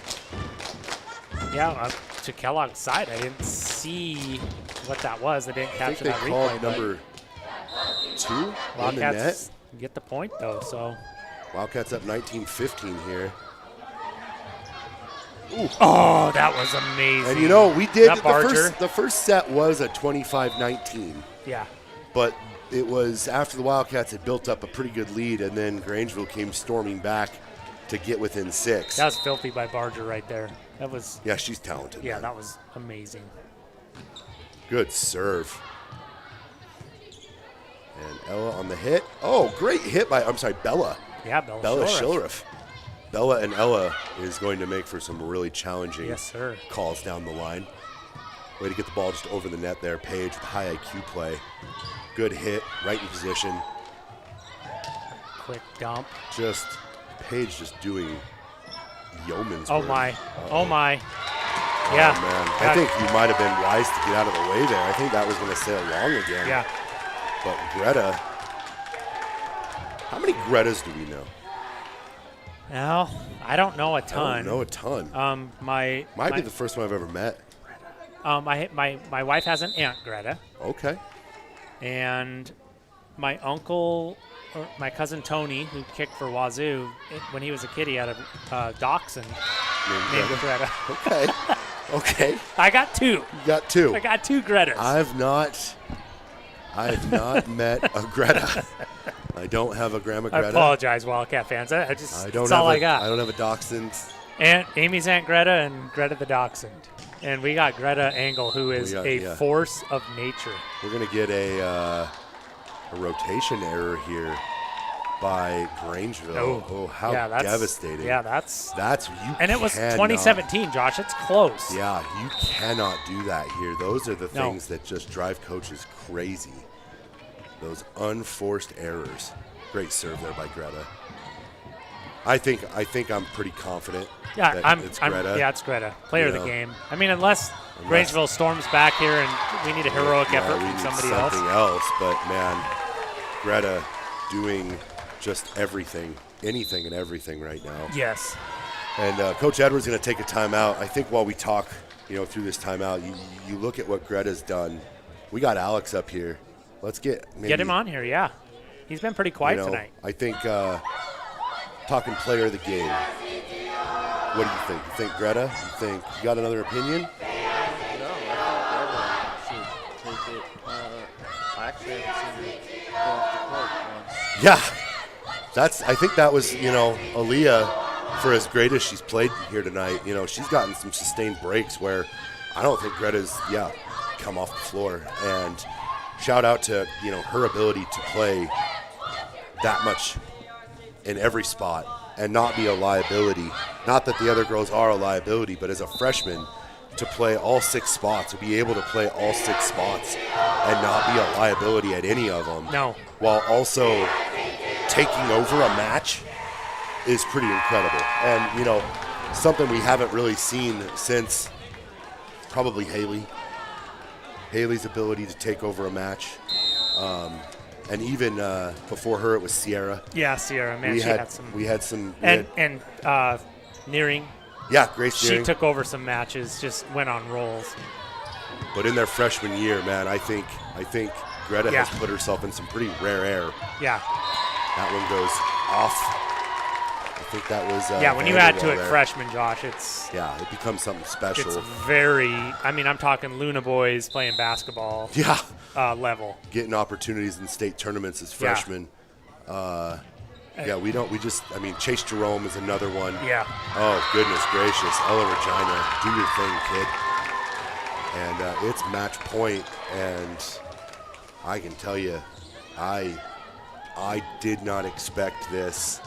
Speaker 3: Yeah, to Kellogg's side, I didn't see what that was. I didn't capture that replay.
Speaker 2: They called number 2 on the net.
Speaker 3: Wildcats get the point, though, so.
Speaker 2: Wildcats up 19-15 here. Ooh.
Speaker 3: Oh, that was amazing.
Speaker 2: And, you know, we did
Speaker 3: that
Speaker 2: the first set was a 25-19.
Speaker 3: Yeah.
Speaker 2: But it was after the Wildcats had built up a pretty good lead, and then Grangeville came storming back to get within 6.
Speaker 3: That was filthy by Barger right there. That was.
Speaker 2: Yeah, she's talented.
Speaker 3: Yeah,
Speaker 2: man.
Speaker 3: that was amazing.
Speaker 2: Good serve. And Ella on the hit. Oh, great hit by, Bella.
Speaker 3: Yeah, Bella
Speaker 2: Shilriff. Bella and Ella is going to make for some really challenging
Speaker 3: yes, sir.
Speaker 2: calls down the line. Way to get the ball just over the net there. Paige with high IQ play. Good hit, right in position.
Speaker 3: Quick dump.
Speaker 2: Paige just doing yeoman's
Speaker 3: Oh,
Speaker 2: work.
Speaker 3: my.
Speaker 2: Uh-oh.
Speaker 3: Oh, my.
Speaker 2: Oh,
Speaker 3: Yeah.
Speaker 2: man.
Speaker 3: Yeah.
Speaker 2: I think you might have been wise to get out of the way there. I think that was going to sail long again.
Speaker 3: Yeah.
Speaker 2: But Greta, how many Gretas do we know?
Speaker 3: Well, I don't know a
Speaker 2: I
Speaker 3: ton.
Speaker 2: don't know a ton. Might be the first one I've ever met.
Speaker 3: My wife has an aunt, Greta,
Speaker 2: Okay.
Speaker 3: and my uncle, or my cousin Tony, who kicked for Wazoo, when he was a kid, he had a dachshund named Greta.
Speaker 2: Okay. Okay.
Speaker 3: I got 2.
Speaker 2: You got 2.
Speaker 3: I got 2 Gretas.
Speaker 2: I've not met a Greta. I don't have a Grandma Greta.
Speaker 3: I apologize, Wildcat fans. That's
Speaker 2: don't
Speaker 3: all
Speaker 2: have
Speaker 3: I got.
Speaker 2: I don't have a dachshund.
Speaker 3: And Amy's Aunt Greta and Greta the dachshund. And we got Greta Engel, who is a force of nature.
Speaker 2: We're going to get a rotation error here by Grangeville. Oh, how devastating.
Speaker 3: Yeah, that's
Speaker 2: you.
Speaker 3: And it was 2017, Josh. It's close.
Speaker 2: Yeah, you cannot do that here. Those are the things that just drive coaches crazy. Those unforced errors. Great serve there by Greta. I think I'm pretty confident.
Speaker 3: Yeah,
Speaker 2: that it's Greta.
Speaker 3: It's Greta. Player of the game. I mean, unless Grangeville storms back here and we need a heroic effort from somebody else.
Speaker 2: Something else, but man, Greta doing just everything, anything and everything right now.
Speaker 3: Yes.
Speaker 2: And Coach Edwards going to take a timeout. I think while we talk, through this timeout, you look at what Greta's done. We got Alex up here. Let's get
Speaker 3: him on here. Yeah, he's been pretty quiet tonight.
Speaker 2: I think talking player of the game. What do you think? You think Greta? You got another opinion?
Speaker 4: No, I think Greta should take it. I actually haven't seen her go off the court once.
Speaker 2: Yeah, I think that was Aaliyah, for as great as she's played here tonight. She's gotten some sustained breaks where I don't think Greta's come off the floor. And shout out to her ability to play that much in every spot and not be a liability. Not that the other girls are a liability, but as a freshman, to play all 6 spots, to be able to play all 6 spots and not be a liability at any of them.
Speaker 3: No.
Speaker 2: While also taking over a match is pretty incredible. And, something we haven't really seen since probably Haley. Haley's ability to take over a match. And even before her, it was Sierra.
Speaker 3: Yeah, Sierra. Man, she had some.
Speaker 2: We had some.
Speaker 3: And Nearing.
Speaker 2: Yeah, Grace Nearing.
Speaker 3: She took over some matches, just went on rolls.
Speaker 2: But in their freshman year, man, I think Greta has put herself in some pretty rare air.
Speaker 3: Yeah.
Speaker 2: That one goes off. I think that was.
Speaker 3: When you add to it freshman, Josh, it's.
Speaker 2: Yeah, it becomes something special.
Speaker 3: It's very. I'm talking Luna boys playing basketball.
Speaker 2: Yeah.
Speaker 3: Level.
Speaker 2: Getting opportunities in state tournaments as freshmen. Chase Jerome is another one.
Speaker 3: Yeah.
Speaker 2: Oh, goodness gracious. Ella Regina, do your thing, kid. And it's match point, and I can tell you, I did not expect this.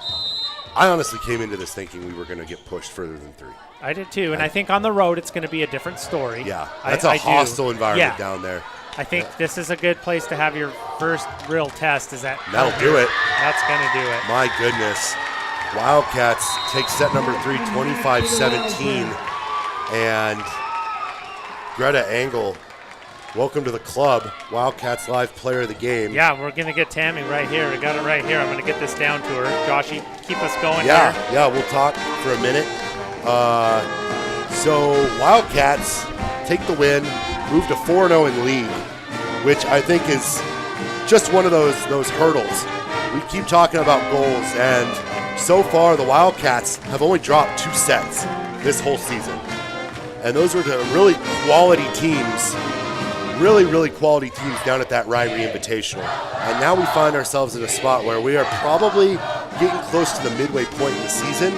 Speaker 2: I honestly came into this thinking we were going to get pushed further than 3.
Speaker 3: I did too, and I think on the road it's going to be a different story.
Speaker 2: Yeah, that's a hostile environment down there.
Speaker 3: I think this is a good place to have your first real test.
Speaker 2: That'll do it.
Speaker 3: That's going to do it.
Speaker 2: My goodness. Wildcats take set number 3, 25-17. And Greta Engel welcome to the club, Wildcats Live Player of the Game.
Speaker 3: Yeah, we're going to get Tammy right here. We got it right here. I'm going to get this down to her. Joshy, keep us going
Speaker 2: Yeah,
Speaker 3: here.
Speaker 2: yeah, we'll talk for a minute. So Wildcats take the win, move to 4-0 in league, which I think is just one of those hurdles. We keep talking about goals, and so far the Wildcats have only dropped 2 sets this whole season. And those were to really quality teams, really quality teams down at that Ryrie Invitational. And now we find ourselves in a spot where we are probably getting close to the midway point in the season,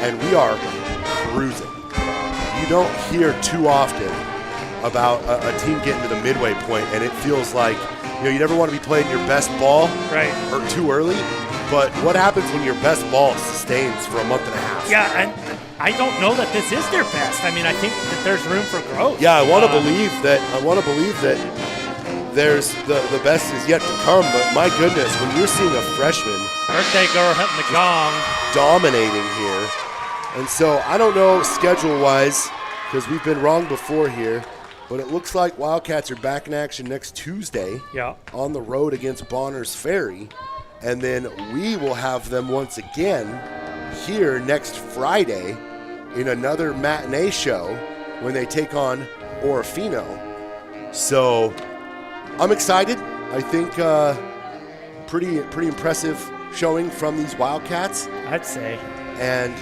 Speaker 2: and we are cruising. You don't hear too often about a team getting to the midway point, and it feels like, you never want to be playing your best ball
Speaker 3: Right.
Speaker 2: or too early, but what happens when your best ball sustains for a month and a half?
Speaker 3: Yeah, and I don't know that this is their best. I mean, I think that there's room for growth.
Speaker 2: Yeah, I want to believe that there's the best is yet to come, but my goodness, when you're seeing a freshman
Speaker 3: Birthday girl hitting the gong.
Speaker 2: dominating here, and so I don't know schedule-wise, because we've been wrong before here, but it looks like Wildcats are back in action next Tuesday
Speaker 3: Yeah.
Speaker 2: on the road against Bonners Ferry, and then we will have them once again here next Friday in another matinee show when they take on Orofino. So I'm excited. I think pretty impressive showing from these Wildcats.
Speaker 3: I'd say.
Speaker 2: And,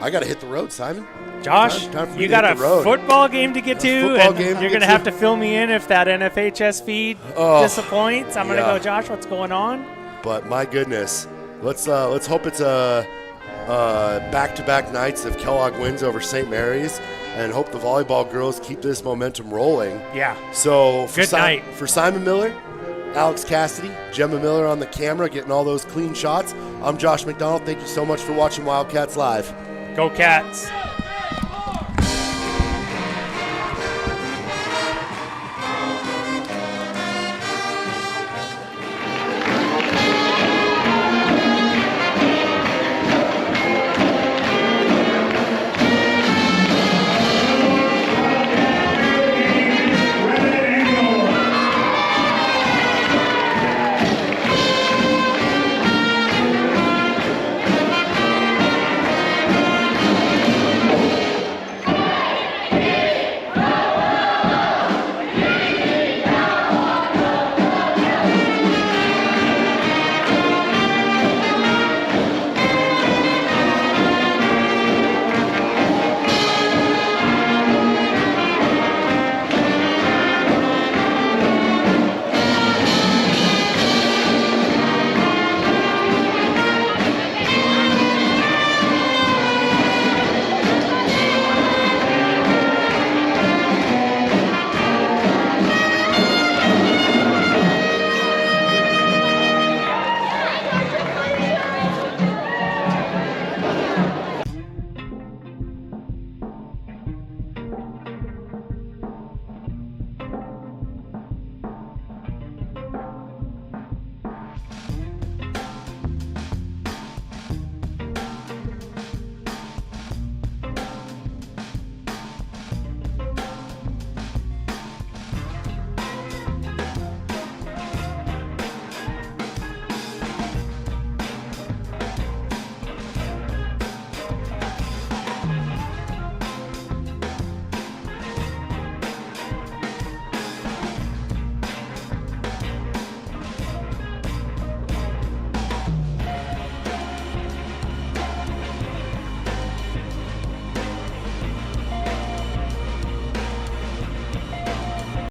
Speaker 2: I got to hit the road, Simon.
Speaker 3: Josh,
Speaker 2: Time for me
Speaker 3: you
Speaker 2: to
Speaker 3: got
Speaker 2: hit
Speaker 3: a
Speaker 2: the road.
Speaker 3: football game to get to,
Speaker 2: football
Speaker 3: and
Speaker 2: game to
Speaker 3: you're
Speaker 2: get
Speaker 3: going to
Speaker 2: to.
Speaker 3: have to fill me in if that NFHS feed disappoints. I'm going to
Speaker 2: yeah.
Speaker 3: go, Josh, what's going on?
Speaker 2: But my goodness, let's hope it's a back-to-back nights of Kellogg wins over St. Mary's, and hope the volleyball girls keep this momentum rolling.
Speaker 3: Yeah.
Speaker 2: So for
Speaker 3: Good night.
Speaker 2: For Simon Miller, Alex Cassidy, Gemma Miller on the camera, getting all those clean shots. I'm Josh McDonald. Thank you so much for watching Wildcats Live.
Speaker 3: Go Cats.